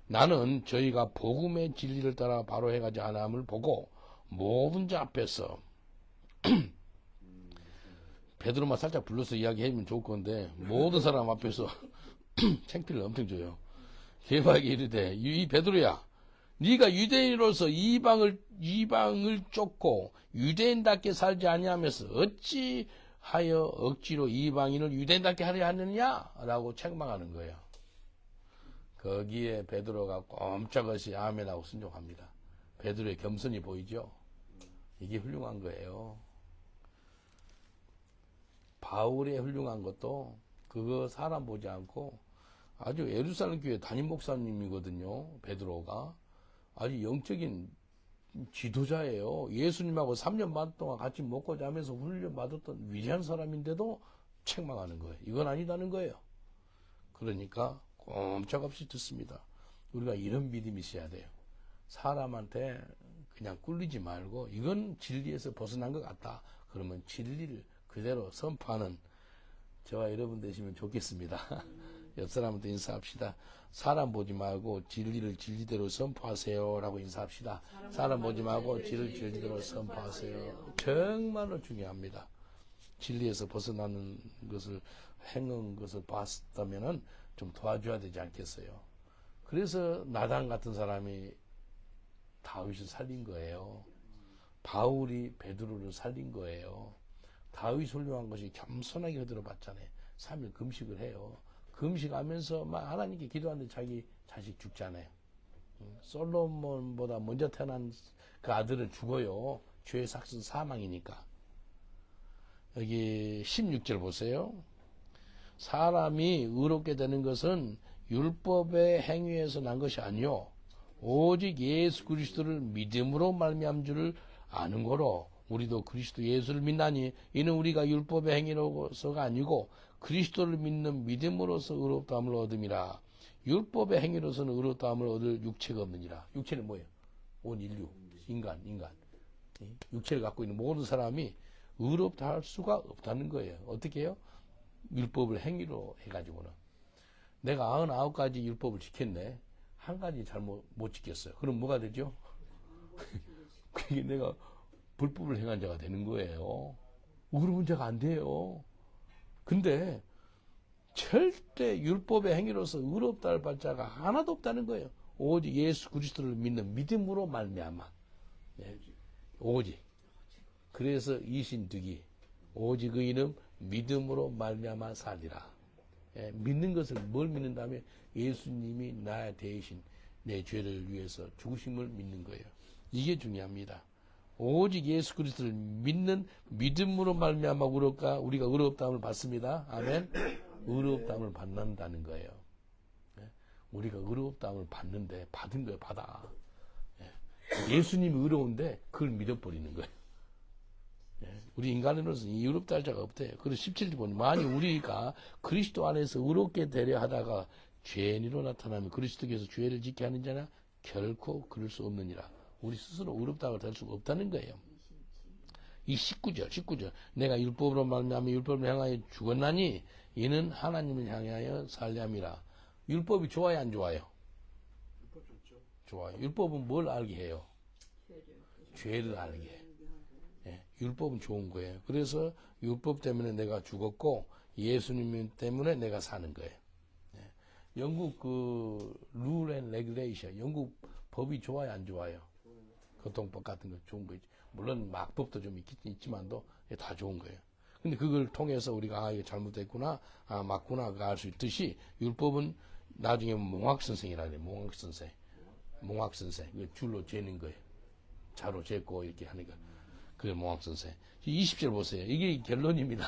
Speaker 1: 나는 저희가 복음의 진리를 따라 바로 해가지 않음을 보고 모든 자 앞에서 베드로만 살짝 불러서 이야기하면 좋을 건데 모든 사람 앞에서 창피를 엄청 줘요. 게바에게 이르되 이 베드로야 네가 유대인으로서 이방을 쫓고 유대인답게 살지 아니하면서 어찌하여 억지로 이방인을 유대인답게 하려 하느냐라고 책망하는 거예요. 거기에 베드로가 꼼짝없이 아멘하고 순종합니다. 베드로의 겸손이 보이죠? 이게 훌륭한 거예요. 바울의 훌륭한 것도 그거 사람 보지 않고 아주 예루살렘 교회 담임 목사님이거든요. 베드로가 아주 영적인 지도자예요. 예수님하고 3년 반 동안 같이 먹고 자면서 훈련 받았던 위대한 사람인데도 책망하는 거예요. 이건 아니다는 거예요. 그러니까 꼼짝없이 듣습니다. 우리가 이런 믿음이 있어야 돼요. 사람한테 그냥 꿀리지 말고 이건 진리에서 벗어난 것 같다. 그러면 진리를 그대로 선포하는 저와 여러분 되시면 좋겠습니다. 옆 사람한테 인사합시다. 사람 보지 말고 진리를 진리대로 선포하세요 라고 인사합시다. 사람 보지 말고 진리를 진리대로 선포하세요. 정말로 중요합니다. 진리에서 벗어나는 것을 행한 것을 봤다면은 좀 도와줘야 되지 않겠어요. 그래서 나단 같은 사람이 다윗을 살린 거예요. 바울이 베드로를 살린 거예요. 다윗 훌륭한 것이 겸손하게 들어봤잖아요. 3일 금식을 해요. 금식하면서 막 하나님께 기도하는데 자기 자식 죽잖아요. 솔로몬보다 먼저 태어난 그 아들은 죽어요. 죄의 삭은 사망이니까. 여기 16절 보세요. 사람이 의롭게 되는 것은 율법의 행위에서 난 것이 아니요 오직 예수 그리스도를 믿음으로 말미암은 줄을 아는 거로 우리도 그리스도 예수를 믿나니 이는 우리가 율법의 행위로서가 아니고 그리스도를 믿는 믿음으로서 의롭다함을 얻음이라. 율법의 행위로서는 의롭다함을 얻을 육체가 없느니라. 육체는 뭐예요? 온 인류, 인간. 육체를 갖고 있는 모든 사람이 의롭다 할 수가 없다는 거예요. 어떻게 해요? 율법을 행위로 해가지고는. 내가 99가지 율법을 지켰네. 한 가지 잘못 못 지켰어요. 그럼 뭐가 되죠? 그게 내가 불법을 행한 자가 되는 거예요. 그러면 자가 안 돼요. 근데 절대 율법의 행위로서 의롭다 할 바자가 하나도 없다는 거예요. 오직 예수 그리스도를 믿는 믿음으로 말미암아. 네. 오직. 그래서 이신득이 오직 그 이름 믿음으로 말미암아 살리라. 예, 믿는 것을 뭘 믿는다면 예수님이 나 대신 내 죄를 위해서 죽으심을 믿는 거예요. 이게 중요합니다. 오직 예수 그리스도를 믿는 믿음으로 말미암아 우리가 의롭다함을 받습니다. 아멘. 의롭다함을 받는다는 거예요. 우리가 의롭다함을 받는데 받은 거예요. 받아. 예수님이 의로운데 그걸 믿어버리는 거예요. 우리 인간으로서는 이 의롭다 할 자가 없대요. 그래서 17절 보니 만일 우리가 그리스도 안에서 의롭게 되려 하다가 죄인으로 나타나면 그리스도께서 죄를 짓게 하는 자나 결코 그럴 수 없느니라. 우리 스스로 의롭다고 될 수가 없다는 거예요. 이 19절 내가 율법으로 말미암아 율법을 향하여 죽었나니 이는 하나님을 향하여 살려함이라. 율법이 좋아요 안 좋아요?
Speaker 2: 율법 좋죠.
Speaker 1: 좋아요. 율법은 뭘 알게 해요? 죄를 알게 해요. 율법은 좋은 거예요. 그래서 율법 때문에 내가 죽었고 예수님 때문에 내가 사는 거예요. 영국 룰 앤 레귤레이션, 영국 법이 좋아요 안 좋아요? 교통법 같은 거 좋은 거 있죠. 물론 막법도 좀 있지만도 다 좋은 거예요. 근데 그걸 통해서 우리가 이게 잘못됐구나, 맞구나가 알 수 있듯이 율법은 나중에 몽학선생이라 그래요. 몽학선생. 줄로 재는 거예요. 자로 재고 이렇게 하는 거. 그게 몽학선생. 20절 보세요. 이게 결론입니다.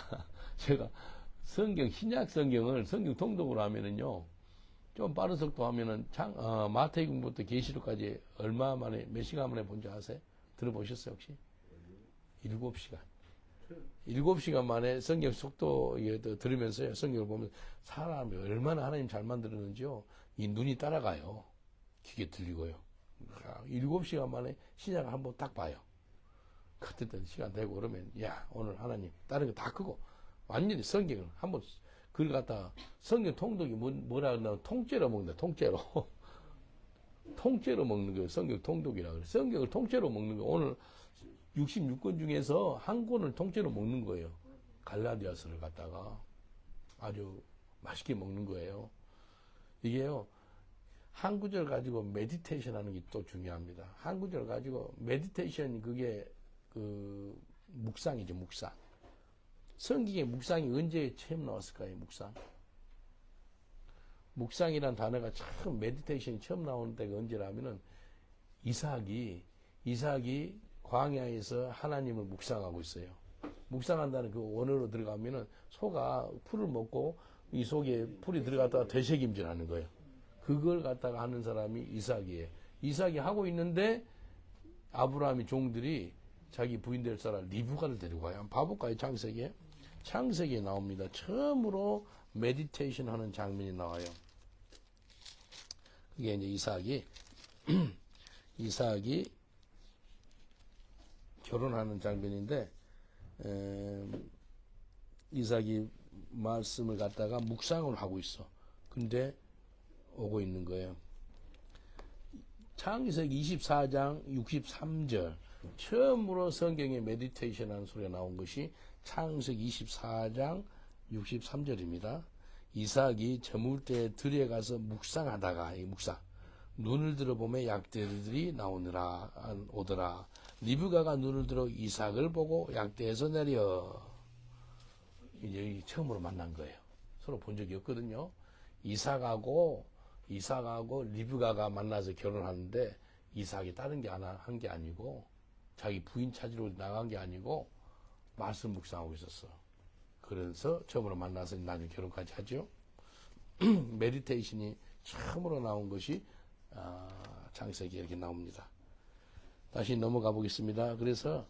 Speaker 1: 제가 신약 성경을 성경 통독으로 하면은요, 좀 빠른 속도 하면은 마태복음부터 계시록까지 얼마 만에, 몇 시간 만에 본 줄 아세요? 들어보셨어요, 혹시? 7시간. 7시간 만에 성경 속도 들으면서요, 성경을 보면 사람이 얼마나 하나님 잘 만들었는지요, 이 눈이 따라가요. 귀에 들리고요. 7시간 만에 신약을 한번 딱 봐요. 그때 시간 되고 그러면, 야, 오늘 하나님, 다른 거 다 끄고, 완전히 성경을 한번, 그걸 갖다가, 성경 통독이 뭐라 그러나, 통째로 먹는다, 통째로. 통째로 먹는 거예요. 성경 통독이라 그래요. 성경을 통째로 먹는 거예요. 오늘 66권 중에서 한 권을 통째로 먹는 거예요. 갈라디아서를 갖다가 아주 맛있게 먹는 거예요. 이게요, 한 구절 가지고 메디테이션 하는 게 또 중요합니다. 한 구절 가지고 메디테이션, 그게 묵상이죠, 묵상. 성경의 묵상이 언제 처음 나왔을까요, 묵상? 묵상이란 단어가 참 메디테이션이 처음 나오는 때가 언제라면은 이삭이 광야에서 하나님을 묵상하고 있어요. 묵상한다는 그 원어로 들어가면은 소가 풀을 먹고 이 속에 풀이 들어갔다가 되새김질 하는 거예요. 그걸 갖다가 하는 사람이 이삭이에요. 이삭이 하고 있는데 아브라함의 종들이 자기 부인 될 사람 리브가를 데리고 가요. 한번 봐볼까요? 창세기에 나옵니다. 처음으로 메디테이션 하는 장면이 나와요. 그게 이제 이삭이 결혼하는 장면인데, 이삭이 말씀을 갖다가 묵상을 하고 있어. 근데 오고 있는 거예요. 창세기 24장 63절, 처음으로 성경에 메디테이션 하는 소리가 나온 것이 창세기 24장 63절입니다. 이삭이 저물 때 들에 가서 묵상하다가, 눈을 들어보면 약대들이 오더라. 리브가가 눈을 들어 이삭을 보고 약대에서 내려. 이제 처음으로 만난 거예요. 서로 본 적이 없거든요. 이삭하고 리브가가 만나서 결혼하는데, 이삭이 다른 게 한 게 아니고, 자기 부인 찾으러 나간 게 아니고, 말씀 묵상하고 있었어. 그래서 처음으로 만나서 나중에 결혼까지 하죠. 메디테이션이 처음으로 나온 것이 창세기에 이렇게 나옵니다. 다시 넘어가 보겠습니다. 그래서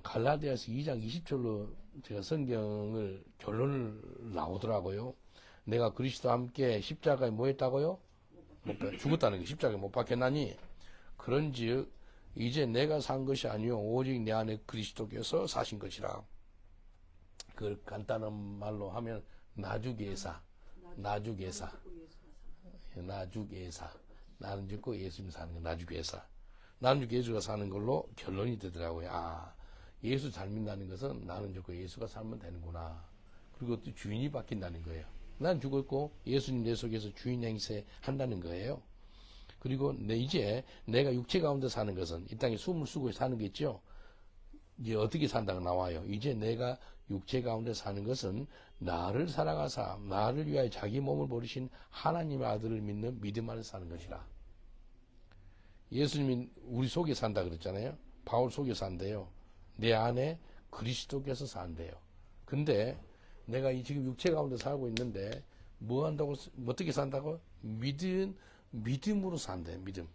Speaker 1: 갈라디아서 2장 20절로 제가 성경을 결론을 나오더라고요. 내가 그리스도와 함께 십자가에 뭐 했다고요? 죽었다는 게 십자가에 못 박혔나니 그런즉 이제 내가 산 것이 아니요 오직 내 안에 그리스도께서 사신 것이라. 그 간단한 말로 하면 나주계사. 나는 죽고 예수님 사는 거 나주계사. 나는 죽고 예수가 사는 걸로 결론이 되더라고요. 예수 잘 믿는다는 것은 나는 죽고 예수가 살면 되는구나. 그리고 또 주인이 바뀐다는 거예요. 난 죽었고 예수님 내 속에서 주인 행세 한다는 거예요. 그리고 이제 내가 육체 가운데 사는 것은 이 땅에 숨을 쉬고 사는 게 있죠. 이제 어떻게 산다고 나와요. 이제 내가 육체 가운데 사는 것은 나를 사랑하사 나를 위하여 자기 몸을 버리신 하나님의 아들을 믿는 믿음 안에 사는 것이라. 예수님이 우리 속에 산다 그랬잖아요. 바울 속에 산대요. 내 안에 그리스도께서 산대요. 근데 내가 이 지금 육체 가운데 살고 있는데 뭐 한다고, 어떻게 산다고? 믿음으로 산대. 믿음.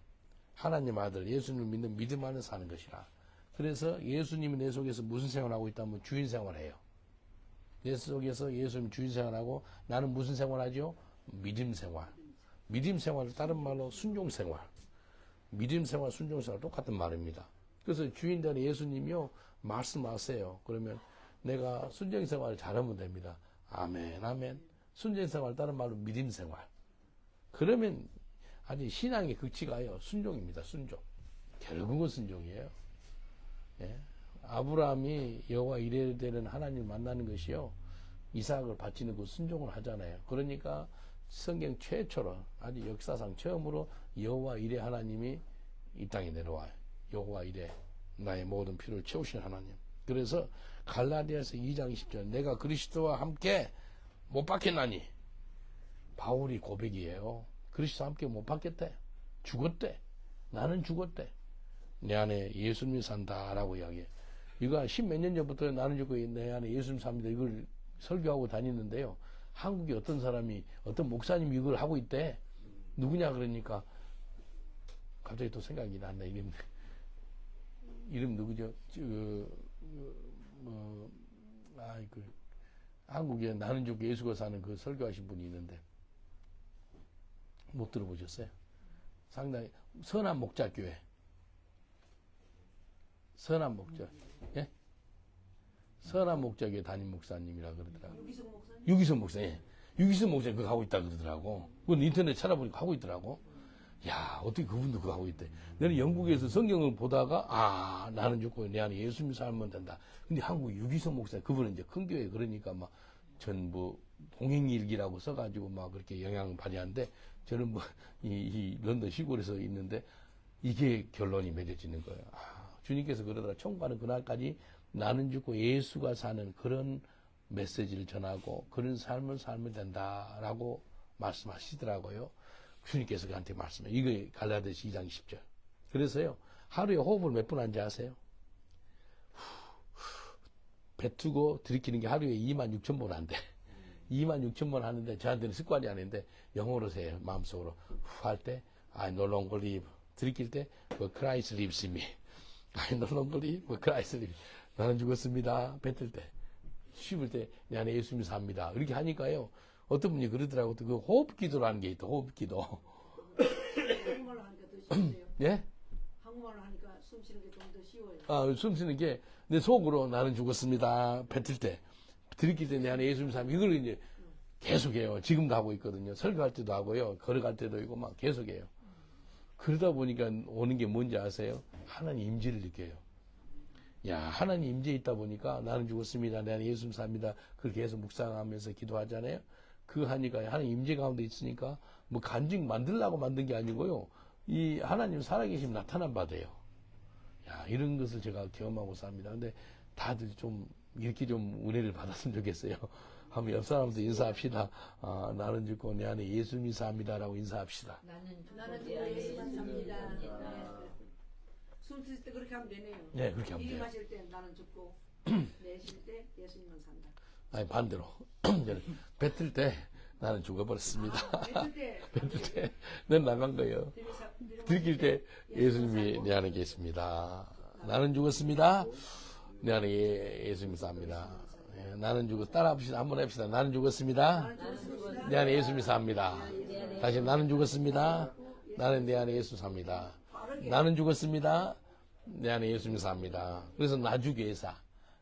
Speaker 1: 하나님 아들 예수님을 믿는 믿음 안에 사는 것이라. 그래서 예수님이 내 속에서 무슨 생활하고 있다면 주인 생활해요. 내 속에서 예수님 주인 생활하고 나는 무슨 생활하죠? 믿음 생활. 믿음 생활을 다른 말로 순종 생활. 믿음 생활, 순종 생활 똑같은 말입니다. 그래서 주인 되는 예수님이요 말씀하세요. 그러면 내가 순종 생활을 잘하면 됩니다. 아멘, 아멘. 순종 생활 다른 말로 믿음 생활. 그러면 아니 신앙의 극치가요 순종입니다. 순종. 결국은 순종이에요. 예? 아브라함이 여호와 이레 되는 하나님을 만나는 것이요 이삭을 바치는 그 순종을 하잖아요. 그러니까 성경 최초로 아주 역사상 처음으로 여호와 이레 하나님이 이 땅에 내려와요. 여호와 이레 나의 모든 필요를 채우신 하나님. 그래서 갈라디아서 2장 20절 내가 그리스도와 함께 못 박혔나니 바울이 고백이에요. 그리스도와 함께 못 박혔대. 죽었대. 나는 죽었대. 내 안에 예수님이 산다라고 이야기해. 이거 10몇 년 전부터 나는 죽고 내 안에 예수님 삽니다. 이걸 설교하고 다니는데요. 한국에 어떤 사람이 어떤 목사님이 이걸 하고 있대. 누구냐 그러니까 갑자기 또 생각이 난다. 이름 누구죠? 한국에 나는 죽고 예수가 사는 그 설교하신 분이 있는데 못 들어보셨어요? 상당히 선한 목자교회. 선한 목자. 예? 선한 목자교회 담임 목사님이라 그러더라고요. 유기성 목사. 예. 유기성 목사 그거 하고 있다 그러더라고. 그건 인터넷 찾아보니까 하고 있더라고. 야, 어떻게 그분도 그거 하고 있대. 나는 영국에서 성경을 보다가 나는 죽고 내 안에 예수님 살면 된다. 근데 한국 유기성 목사 그분은 이제 큰 교회 그러니까 막 전부 동행일기라고 써가지고 막 그렇게 영향을 발휘하는데 저는 이 런던 시골에서 있는데 이게 결론이 맺어지는 거예요. 주님께서 그러더라. 천국 가는 그날까지 나는 죽고 예수가 사는 그런 메시지를 전하고 그런 삶을 살면 된다라고 말씀하시더라고요. 주님께서 그한테 말씀해요. 이거 갈라디아서 2장 10절. 그래서요. 하루에 호흡을 몇 번 하는지 아세요? 뱉고 들이키는 게 하루에 26,000번 한대. 26,000번 하는데 저한테는 습관이 아닌데 영어로 세요. 마음속으로 후 할 때 I no longer live. 들이킬 때 Christ lives in me. I no longer live. Christ lives. 나는 죽었습니다. 뱉을 때. 씹을 때 내 안에 예수님이 삽니다. 이렇게 하니까요. 어떤 분이 그러더라고요. 그 호흡기도라는 게 있다. 호흡기도.
Speaker 2: 한국말로 하니까 더 쉽네요.
Speaker 1: 예?
Speaker 2: 한국말로 하니까 숨 쉬는 게 좀 더 쉬워요.
Speaker 1: 숨 쉬는 게 내 속으로 나는 죽었습니다. 뱉을 때. 들이킬 때 내 안에 예수님 삶 이걸 이제 계속해요. 지금도 하고 있거든요. 설교할 때도 하고요. 걸어갈 때도 있고 막 계속해요. 그러다 보니까 오는 게 뭔지 아세요? 하나님 임재를 느껴요. 야, 하나님 임재에 있다 보니까 나는 죽었습니다. 내 안에 예수님 삽니다. 그걸 계속 묵상하면서 기도하잖아요. 그 하니까 하나님 임재 가운데 있으니까 뭐 간증 만들라고 만든 게 아니고요. 이 하나님 살아계심 나타난 바 돼요. 야, 이런 것을 제가 경험하고 삽니다. 근데 다들 좀 이렇게 좀 은혜를 받았으면 좋겠어요. 한번 옆 사람도 인사합시다. 나는 죽고 내 안에 예수님이 삽니다라고 인사합시다.
Speaker 3: 나는
Speaker 2: 죽고 예수만 삽니다. 숨 쉴 때 그렇게 하면 되네요.
Speaker 1: 네, 그렇게 하면 돼요.
Speaker 2: 일마실 때 나는 죽고 내쉴 때 예수님만 산다.
Speaker 1: 아니 반대로 뱉을 때 나는 죽어버렸습니다.
Speaker 2: 뱉을 때
Speaker 1: 뱉을 때 난 나간 거예요. 들킬 때 예수님이 내 안에 계십니다. 나는 죽었습니다. 내 안에 예수님이 삽니다. 예, 나는 죽었. 따라합시다. 한번 해봅시다. 나는 죽었습니다. 내 안에 예수님이 삽니다. 다시 나는 죽었습니다. 나는 내 안에 예수 삽니다. 나는 죽었습니다. 내 안에 예수님이 삽니다. 그래서 나주교회사.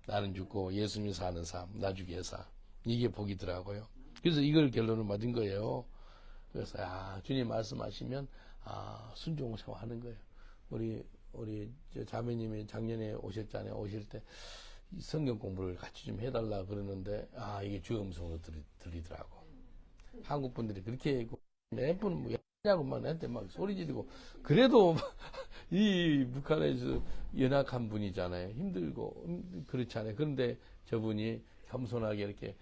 Speaker 1: 나는 죽고 예수님이 사는 삶. 나주교회사. 이게 복이더라고요. 그래서 이걸 결론을 맞은 거예요. 그래서 주님 말씀하시면 순종 생활하는 거예요. 우리 저 자매님이 작년에 오셨잖아요. 오실 때 성경 공부를 같이 좀 해달라 그러는데 이게 주의 음성으로 들리더라고. 한국 분들이 그렇게 몇 분 뭐 야구만 했는데 막 소리 지르고 그래도 이 북한에서 연약한 분이잖아요. 힘들고 그렇잖아요. 그런데 저분이 겸손하게 이렇게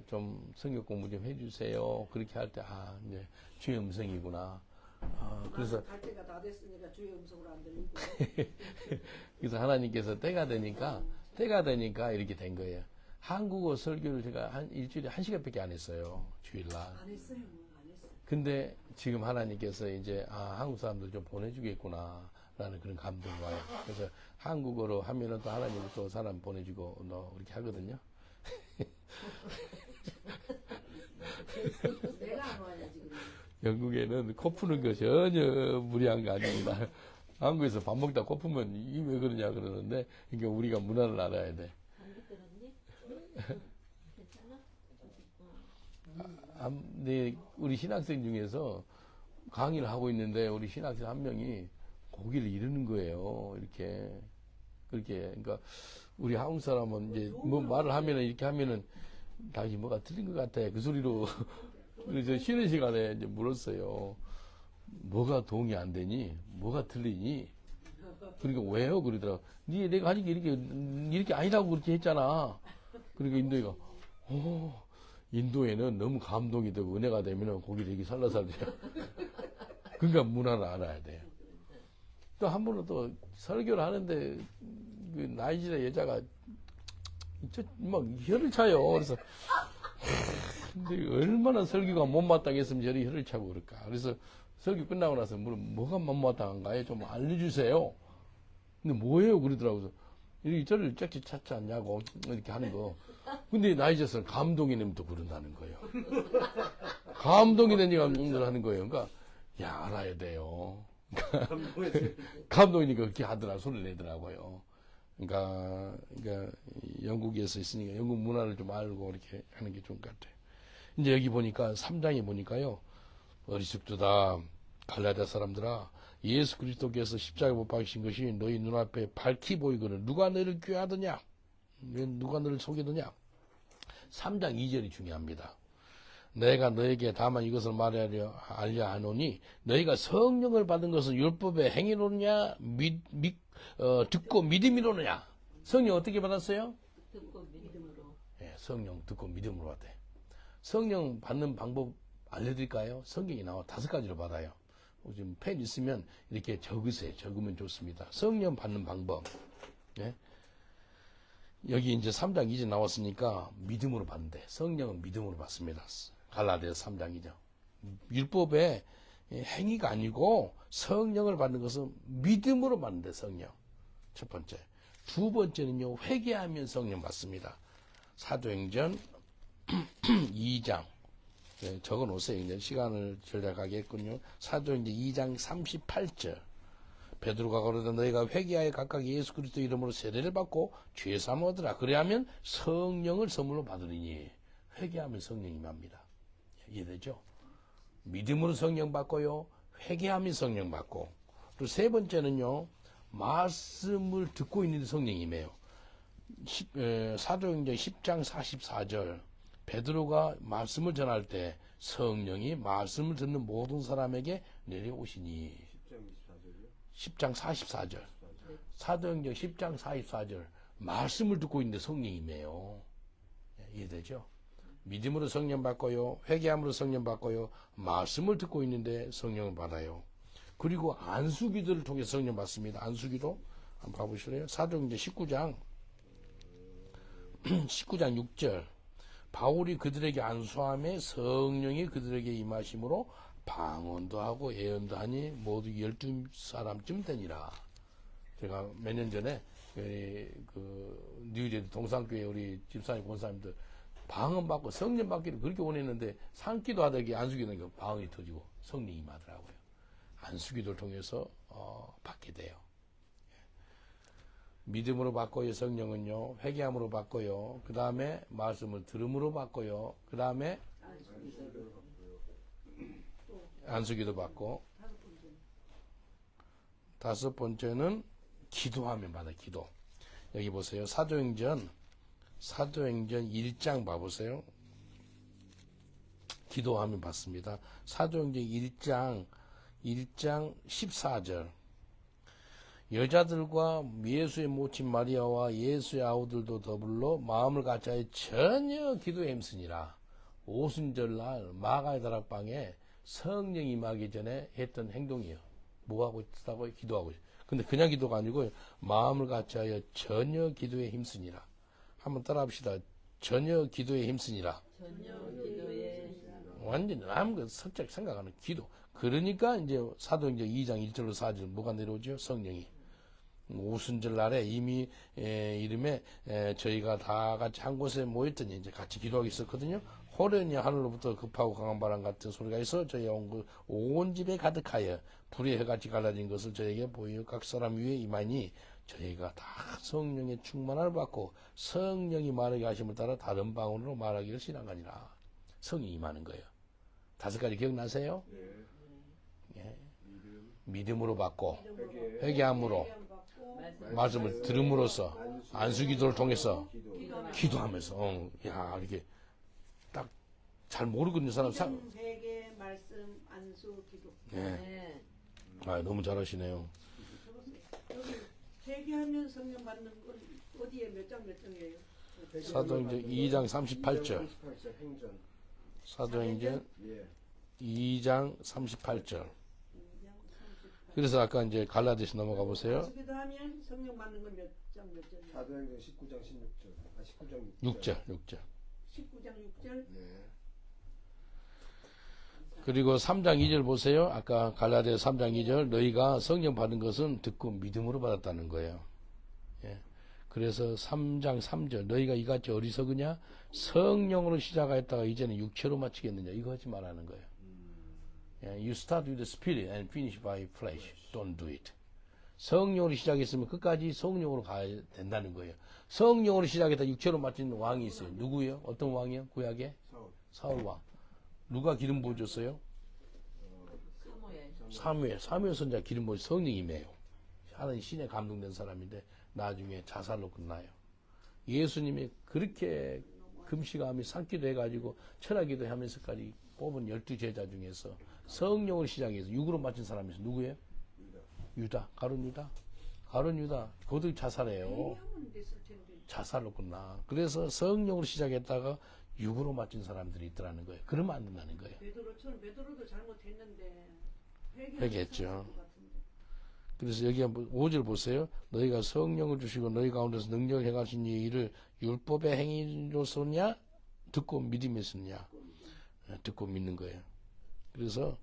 Speaker 1: 좀 성경 공부 좀 해주세요. 그렇게 할 때 이제 주의 음성이구나. 그래서
Speaker 2: 갈 때가 다 됐으니까 주의 음성으로 안 들리고.
Speaker 1: 그래서 하나님께서 때가 되니까 이렇게 된 거예요. 한국어 설교를 제가 한 일주일에 1시간밖에 안 했어요. 주일날.
Speaker 2: 안 했어요, 뭐 안 했어요.
Speaker 1: 근데 지금 하나님께서 이제 한국 사람들 좀 보내주겠구나 라는 그런 감동이 와요. 그래서 한국어로 하면은 또 하나님이 또 사람 보내주고 이렇게 하거든요.
Speaker 2: 내가 안 와야 지금.
Speaker 1: 영국에는 코 푸는 거 전혀 무리한 거 아닙니다. 한국에서 밥 먹다 코 푸면 이게 왜 그러냐 그러는데, 그러니까 우리가 문화를 알아야 돼.
Speaker 3: 감기 들었니? 괜찮아?
Speaker 1: 네, 우리 신학생 중에서 강의를 하고 있는데 우리 신학생 한 명이 고기를 이르는 거예요. 이렇게. 그렇게. 그러니까 우리 한국 사람은 이제 뭐 말을 하면은 이렇게 하면은 당신 뭐가 틀린 것 같아. 그 소리로. 그래서 쉬는 시간에 이제 물었어요. 뭐가 도움이 안 되니? 뭐가 틀리니? 그러니까 왜요? 그러더라고. 내가 하니까 이렇게 아니라고 그렇게 했잖아. 그러니까 인도애가, 인도에는 너무 감동이 되고 은혜가 되면은 고기를 이렇게 살라살려요. 그러니까 문화를 알아야 돼요. 또 한 번은 또 설교를 하는데 그 나이지리아 여자가 막 혀를 차요. 그래서 근데 얼마나 설교가 못마땅했으면 저리 혀를 차고 그럴까. 그래서 설교 끝나고 나서 뭐가 못마땅한가요? 좀 알려주세요. 근데 뭐예요? 그러더라고요. 이렇게 저를 짝지 찾지 않냐고 이렇게 하는 거. 근데 나이지리아에서는 감동이 되면 또 그런다는 거예요. 감동이 되니까 하는 거예요. 그러니까 야, 알아야 돼요. 감동이니까 그렇게 하더라, 소리를 내더라고요. 그러니까 영국에서 있으니까 영국 문화를 좀 알고 이렇게 하는 게 좋은 것 같아요. 이제 여기 보니까 3장에 보니까요, 어리석도다 갈라디아 사람들아, 예수 그리스도께서 십자가에 못 박히신 것이 너희 눈앞에 밝히 보이거늘 누가 너를 꾀하더냐, 누가 너를 속이더냐. 3장 2절이 중요합니다. 내가 너에게 다만 이것을 알려 하노니 너희가 성령을 받은 것은 율법의 행위로느냐 듣고 믿음이로느냐. 성령 어떻게 받았어요?
Speaker 3: 듣고 믿음으로.
Speaker 1: 예, 성령 듣고 믿음으로 받아요. 성령 받는 방법 알려드릴까요? 성경이 나와 5가지로 받아요. 지금 펜 있으면 이렇게 적으세요. 적으면 좋습니다. 성령 받는 방법. 예? 여기 이제 3장 2절 나왔으니까 믿음으로 받는데, 성령은 믿음으로 받습니다. 갈라디아서 3장이죠. 율법의 행위가 아니고 성령을 받는 것은 믿음으로 받는데, 성령. 첫 번째. 두 번째는요, 회개하면 성령 받습니다. 사도행전 2장. 네, 적어 놓으세요. 이제 시간을 절약하게 했군요. 사도행전 2장 38절. 베드로가 가로되 너희가 회개하여 각각 예수 그리스도 이름으로 세례를 받고 죄 사함을 얻으라. 그래야면 성령을 선물로 받으리니. 회개하면 성령이 임합니다. 이해되죠? 믿음으로 성령 받고요, 회개하면 성령 받고. 그리고 세 번째는요, 말씀을 듣고 있는데 성령이 임해요. 사도행전 10장 44절. 베드로가 말씀을 전할 때 성령이 말씀을 듣는 모든 사람에게 내려오시니. 10장 44절. 사도행전 10장 44절. 말씀을 듣고 있는데 성령이 임해요. 이해되죠? 믿음으로 성령 받고요, 회개함으로 성령 받고요, 말씀을 듣고 있는데 성령을 받아요. 그리고 안수기도를 통해 성령 받습니다. 안수기도 한번 봐보실래요? 사도행전 19장 6절. 바울이 그들에게 안수함에 성령이 그들에게 임하심으로 방언도 하고 예언도 하니 모두 12사람쯤 되니라. 제가 몇 년 전에 그 뉴제드 동산교회 우리 집사님 권사님들 방언 받고 성령 받기를 그렇게 원했는데, 산기도 하다가 안수기도 방언이 터지고 성령이 임하더라고요. 안수기도를 통해서 받게 돼요. 믿음으로 받고요, 성령은요. 회개함으로 받고요. 그 다음에 말씀을 들음으로 받고요. 그 다음에 안수기도 받고, 다섯 번째는 기도하면 받아요. 기도. 여기 보세요. 사도행전 1장 봐보세요. 기도하면 받습니다. 사도행전 1장 14절. 여자들과 예수의 모친 마리아와 예수의 아우들도 더불어 마음을 같이하여 전혀 기도에 힘쓰니라. 오순절날 마가의 다락방에 성령이 임하기 전에 했던 행동이에요. 뭐 하고 있다고? 기도하고 있어요. 근데 그냥 기도가 아니고 마음을 같이하여 전혀 기도에 힘쓰니라. 한번 따라합시다. 전혀 기도에 힘쓰니라.
Speaker 3: 전혀 기도에
Speaker 1: 완전히 아무것도 살짝 생각하는 기도. 그러니까 이제 사도행전 2장 1절로 4절 뭐가 내려오죠? 성령이. 오순절 날에 이미 이름에 저희가 다 같이 한 곳에 모였더니 이제 같이 기도하고 있었거든요. 호련히 하늘로부터 급하고 강한 바람 같은 소리가 있어 저희 온 집에 가득하여 불의 해같이 갈라진 것을 저에게 보여 각 사람 위에 임하니 저희가 다 성령의 충만함을 받고 성령이 말하게 하심을 따라 다른 방언으로 말하기를 시작하니라. 성이 임하는 거예요. 5가지 기억나세요? 예. 믿음으로 받고 회개함으로 말씀을 들음으로써 안수기도를 통해서 기도하면서 야 이렇게 딱 잘 모르고 있는 사람
Speaker 2: 회개, 말씀, 안수, 기도.
Speaker 1: 네. 아 너무 잘하시네요.
Speaker 2: 여기 회개하면 성령 받는 건 어디에 몇 장이에요?
Speaker 1: 사도행전 2장 38절.
Speaker 4: 행전.
Speaker 1: 사도행전
Speaker 4: 예.
Speaker 1: 2장 38절. 그래서 아까 이제 갈라디아서 넘어가 보세요.
Speaker 2: 안수기도 하면 성령 받는 건 몇 장이에요?
Speaker 4: 사도행전 19장 16절. 아 19장
Speaker 1: 6절, 6절.
Speaker 2: 19장 6절.
Speaker 4: 네.
Speaker 1: 그리고 3장 2절 보세요. 아까 갈라디아서 3장 2절 너희가 성령 받은 것은 듣고 믿음으로 받았다는 거예요. 예. 그래서 3장 3절 너희가 이같이 어리석으냐 성령으로 시작하였다가 이제는 육체로 마치겠느냐 이거 하지 말라는 거예요. 예. You start with the spirit and finish by flesh. Don't do it. 성령으로 시작했으면 끝까지 성령으로 가야 된다는 거예요. 성령으로 시작했다 육체로 마치는 왕이 있어요. 누구예요? 어떤 왕이요? 구약에? 사울 왕. 누가 기름 부어줬어요? 사무엘 선자 기름 부어 성령이매요. 하나님 신에 감동된 사람인데 나중에 자살로 끝나요. 예수님이 그렇게 금식하며 산기도 해가지고 철학기도 하면서까지 뽑은 12제자 중에서 성령을 시작해서 육으로 마친 사람이 있어요. 누구예요? 유다. 가룟 유다. 가룟 유다. 그것도 자살해요.
Speaker 2: 회개하면 됐을 텐데.
Speaker 1: 자살로 끝나. 그래서 성령으로 시작했다가 육으로 마친 사람들이 있더라는 거예요. 그러면 안 된다는 거예요.
Speaker 2: 베드로도 잘못했는데
Speaker 1: 회개했죠. 그래서 여기 한번 5절 보세요. 너희가 성령을 주시고 너희 가운데서 능력을 행하신 이 일을 율법의 행위로서냐 듣고 믿음이었느냐 듣고 믿는 거예요. 그래서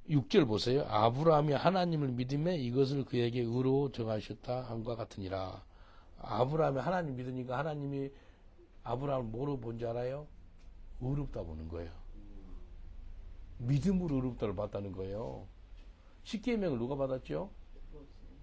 Speaker 1: 6절 보세요. 아브라함이 하나님을 믿음에 이것을 그에게 의로 정하셨다 함과 같으니라. 아브라함이 하나님 믿으니까 하나님이 아브라함을 뭐로 본지 알아요? 의롭다 보는 거예요. 믿음으로 의롭다를 받다는 거예요. 십계명을 누가 받았죠?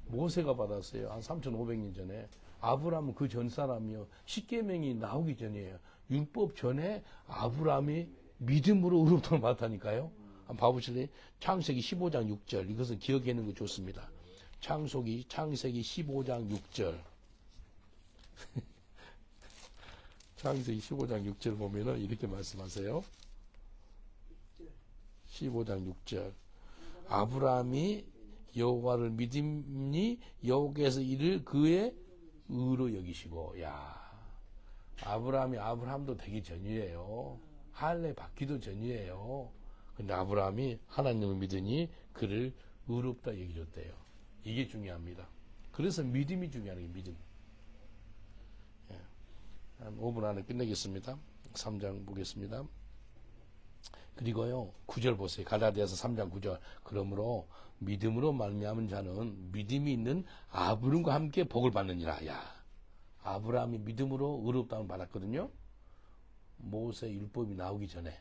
Speaker 1: 모세가 받았어요. 한 3,500년 전에. 아브라함은 그 전 사람이요. 십계명이 나오기 전이에요. 율법 전에 아브라함이 믿음으로 의롭다를 받았다니까요. 한번 봐보실래요? 창세기 15장 6절. 이것은 기억해놓는 거 좋습니다. 창세기 15장 6절. 창세기 15장 6절 보면은 이렇게 말씀하세요. 15장 6절. 아브라함이 여호와를 믿음니 여호와께서 이를 그의 의로 여기시고. 야, 아브라함도 되기 전이에요. 할례 받기도 전이에요. 근데 아브라함이 하나님을 믿으니 그를 의롭다 여기셨대요. 이게 중요합니다. 그래서 믿음이 중요한 거예요. 믿음. 한 5분 안에 끝내겠습니다. 3장 보겠습니다. 그리고요 9절 보세요. 갈라디아서 3장 9절. 그러므로 믿음으로 말미암은 자는 믿음이 있는 아브람과 함께 복을 받느니라. 야, 아브라함이 믿음으로 의롭다함을 받았거든요. 모세 율법이 나오기 전에.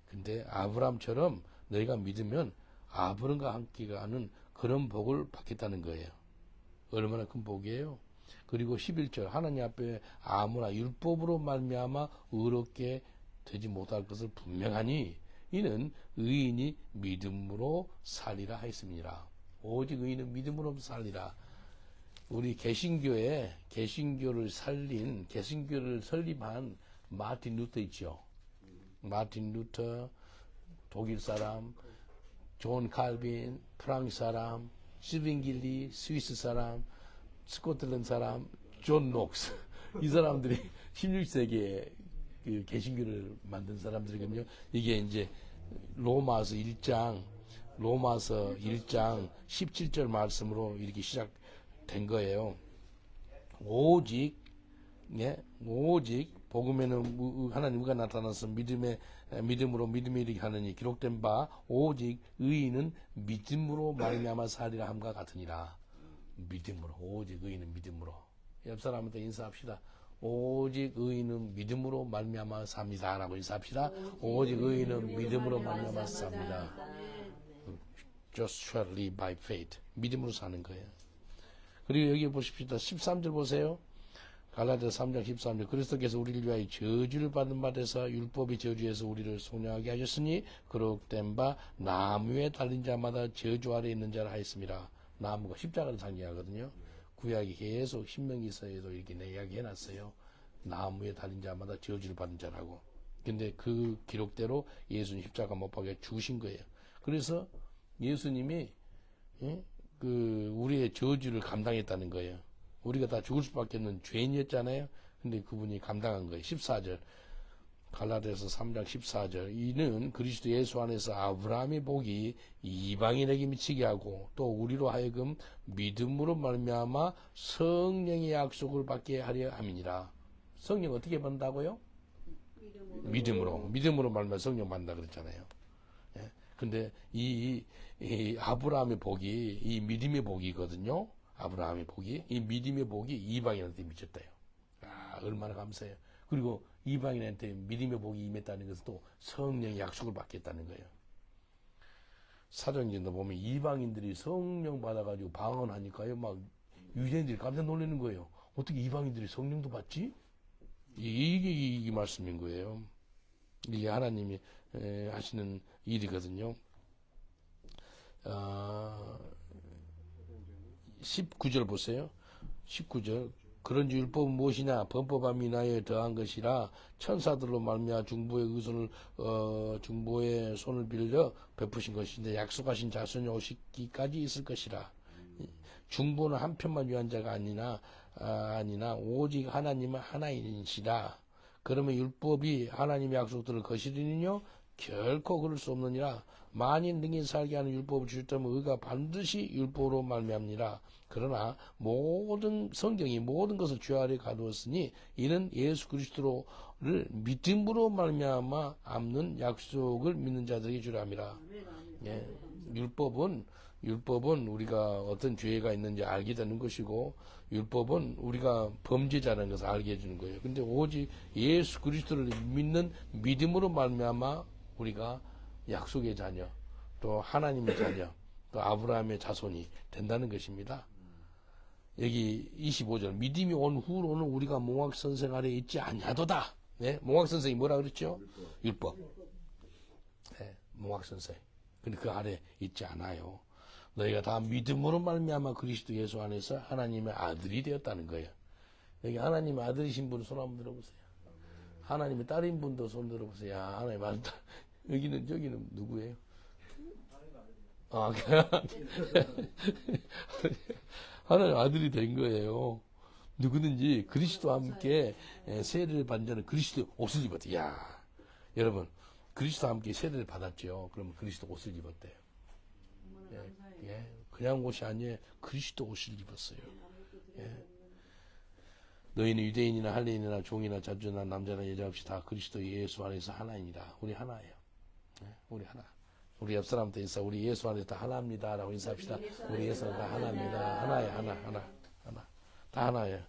Speaker 1: 근데 아브라함처럼 너희가 믿으면 아브람과 함께 가는 그런 복을 받겠다는 거예요. 얼마나 큰 복이에요. 그리고 11절 하나님 앞에 아무나 율법으로 말미암아 의롭게 되지 못할 것을 분명하니 이는 의인이 믿음으로 살리라 하였습니다. 오직 의인은 믿음으로 살리라. 우리 개신교를 설립한 마틴 루터 있죠. 마틴 루터, 독일 사람, 존 칼빈, 프랑스 사람, 스빙길리, 스위스 사람, 스코틀랜드 사람, 존 녹스. 이 사람들이 16세기에 그 개신교를 만든 사람들이거든요. 이게 이제 로마서 1장 17절 말씀으로 이렇게 시작된 거예요. 오직 복음에는 하나님과 나타나서 믿음으로 믿음이 이르게 하느니 기록된 바 오직 의인은 믿음으로 말미암아 살리라 함과 같으니라. 믿음으로, 오직 의인은 믿음으로. 옆 사람한테 인사합시다. 오직 의인은 믿음으로 말미암아 삽니다 라고 인사합시다. 오직 의인은 믿음으로 말미암아 삽니다. Just shall live by faith. 믿음으로 사는 거예요. 그리고 여기 보십시다. 13절 보세요. 갈라디아서 3장 13절. 그리스도께서 우리를 위하여 저주를 받은 바 되사 율법의 저주에서 우리를 속량하게 하셨으니 그록된 바 나무에 달린 자마다 저주 아래 있는 자라 하였습니다. 나무가 십자가를 상징하거든요. 구약이 계속 신명기서에도 이렇게 이야기 해놨어요. 나무에 달린 자마다 저주를 받은 자라고. 근데 그 기록대로 예수님 십자가 못 박혀 죽으신 거예요. 그래서 예수님이 우리의 저주를 감당했다는 거예요. 우리가 다 죽을 수밖에 없는 죄인이었잖아요. 근데 그분이 감당한 거예요. 14절. 갈라디아서 3장 14절. 이는 그리스도 예수 안에서 아브라함의 복이 이방인에게 미치게 하고 또 우리로 하여금 믿음으로 말미암아 성령의 약속을 받게 하려 함이니라. 성령 어떻게 받는다고요? 믿음으로 말미암아 성령 받는다 그랬잖아요. 예. 근데 이 아브라함의 복이 이 믿음의 복이거든요. 아브라함의 복이, 이 믿음의 복이 이방인한테 미쳤다요. 아, 얼마나 감사해요. 그리고 이방인한테 믿음의 복이 임했다는 것은 또 성령의 약속을 받겠다는 거예요. 사도행전도 보면 이방인들이 성령 받아가지고 방언하니까요, 막 유대인들이 깜짝 놀라는 거예요. 어떻게 이방인들이 성령도 받지? 이게 말씀인 거예요. 이게 하나님이 하시는 일이거든요. 19절 보세요. 19절. 그런지 율법은 무엇이냐? 범법함이 인하여 더한 것이라 천사들로 말미암아 중보의 손을 빌려 베푸신 것인데 약속하신 자손이 오시기까지 있을 것이라. 중보는 한 편만 위한 자가 아니나 오직 하나님은 하나이시라. 그러면 율법이 하나님의 약속들을 거스리느냐? 결코 그럴 수 없느니라. 만일 능히 살게 하는 율법을 주셨다면 의가 반드시 율법으로 말미암니라. 그러나 성경이 모든 것을 주 아래 가두었으니 이는 예수 그리스도를 믿음으로 말미암아 앞는 약속을 믿는 자들에게 주람이라. 예, 율법은 우리가 어떤 죄가 있는지 알게 되는 것이고 율법은 우리가 범죄자라는 것을 알게 해주는 거예요. 근데 오직 예수 그리스도를 믿는 믿음으로 말미암아 우리가 약속의 자녀, 또 하나님의 자녀, 또 아브라함의 자손이 된다는 것입니다. 여기 25절. 믿음이 온 후로는 우리가 몽학선생 아래 있지 아니하도다. 네? 몽학선생이 뭐라 그랬죠? 율법. 네, 몽학선생. 근데 그 아래 있지 않아요. 너희가 다 믿음으로 말미암아 그리스도 예수 안에서 하나님의 아들이 되었다는 거예요. 여기 하나님의 아들이신 분 손 한번 들어보세요. 하나님의 딸인 분도 손 들어보세요. 야, 하나님의 아들. 여기는 저기는 누구예요? 하나님 아들이 된 거예요. 누구든지 그리스도와 함께 세례를 받은 자는 그리스도 옷을 입었대요. 야, 여러분 그리스도와 함께 세례를 받았죠. 그러면 그리스도 옷을 입었대요. 예, 그냥 옷이 아니에요. 그리스도 옷을 입었어요. 예. 너희는 유대인이나 할례인이나 종이나 자주나 남자나 여자 없이 다 그리스도 예수 안에서 하나입니다. 우리 하나예요. 예, 우리 하나. 우리 옆 사람한테 인사, 우리 예수 안에서 다 하나입니다. 라고 인사합시다. 우리 예수 안에서 다 하나입니다. 하나예요, 하나. 다 하나예요.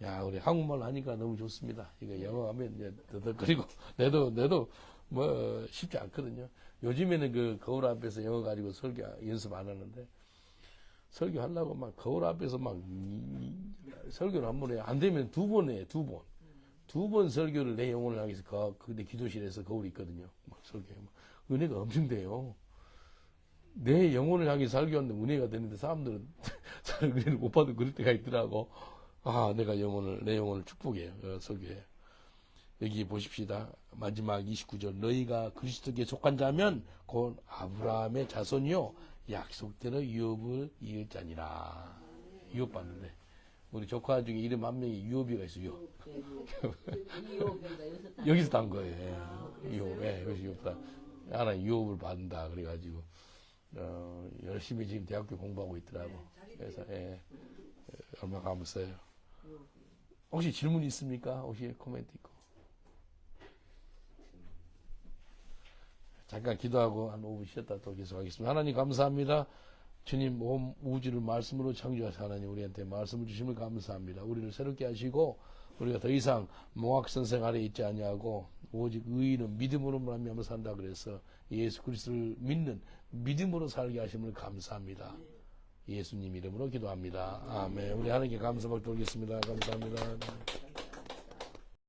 Speaker 1: 야, 우리 한국말 하니까 너무 좋습니다. 이거 영어 하면 이제 더덕거리고, 내도 뭐 쉽지 않거든요. 요즘에는 그 거울 앞에서 영어 가지고 설교 연습 안 하는데, 설교하려고 막 거울 앞에서 막 설교를 한 번 해요. 안 되면 두 번 해요, 두 번. 두 번 설교를 내 영혼을 향해서 내 기도실에서 거울이 있거든요. 막 설교해요. 은혜가 엄청 돼요. 내 영혼을 향해 설교하는데 은혜가 되는데 사람들은 은혜를 못 받고 그럴 때가 있더라고. 아, 내 영혼을 축복해요. 설교해. 여기 보십시다. 마지막 29절. 너희가 그리스도께 속한 자면 곧 아브라함의 자손이요 약속대로 유업을 이을 자니라. 유업 받는데. 우리 조카 중에 이름 한 명이 유업이가 있어요. 여기서 딴 거예요. 유업, 예, 여기서 유업다. 하나님 유업을 받는다. 그래가지고, 열심히 지금 대학교 공부하고 있더라고. 그래서, 예, 얼마나 감사해요. 혹시 질문 있습니까? 혹시 코멘트 있고. 잠깐 기도하고 한 5분 쉬었다 또 계속하겠습니다. 하나님 감사합니다. 주님 온 우주를 말씀으로 창조하신 하나님 우리한테 말씀을 주심을 감사합니다. 우리를 새롭게 하시고 우리가 더 이상 몽학선생 아래 있지 아니하고 오직 의인은 믿음으로 말미암아 산다 그래서 예수 그리스도를 믿는 믿음으로 살게 하심을 감사합니다. 예수님 이름으로 기도합니다. 아멘. 우리 하나님께 감사 받도록 하겠습니다. 감사합니다.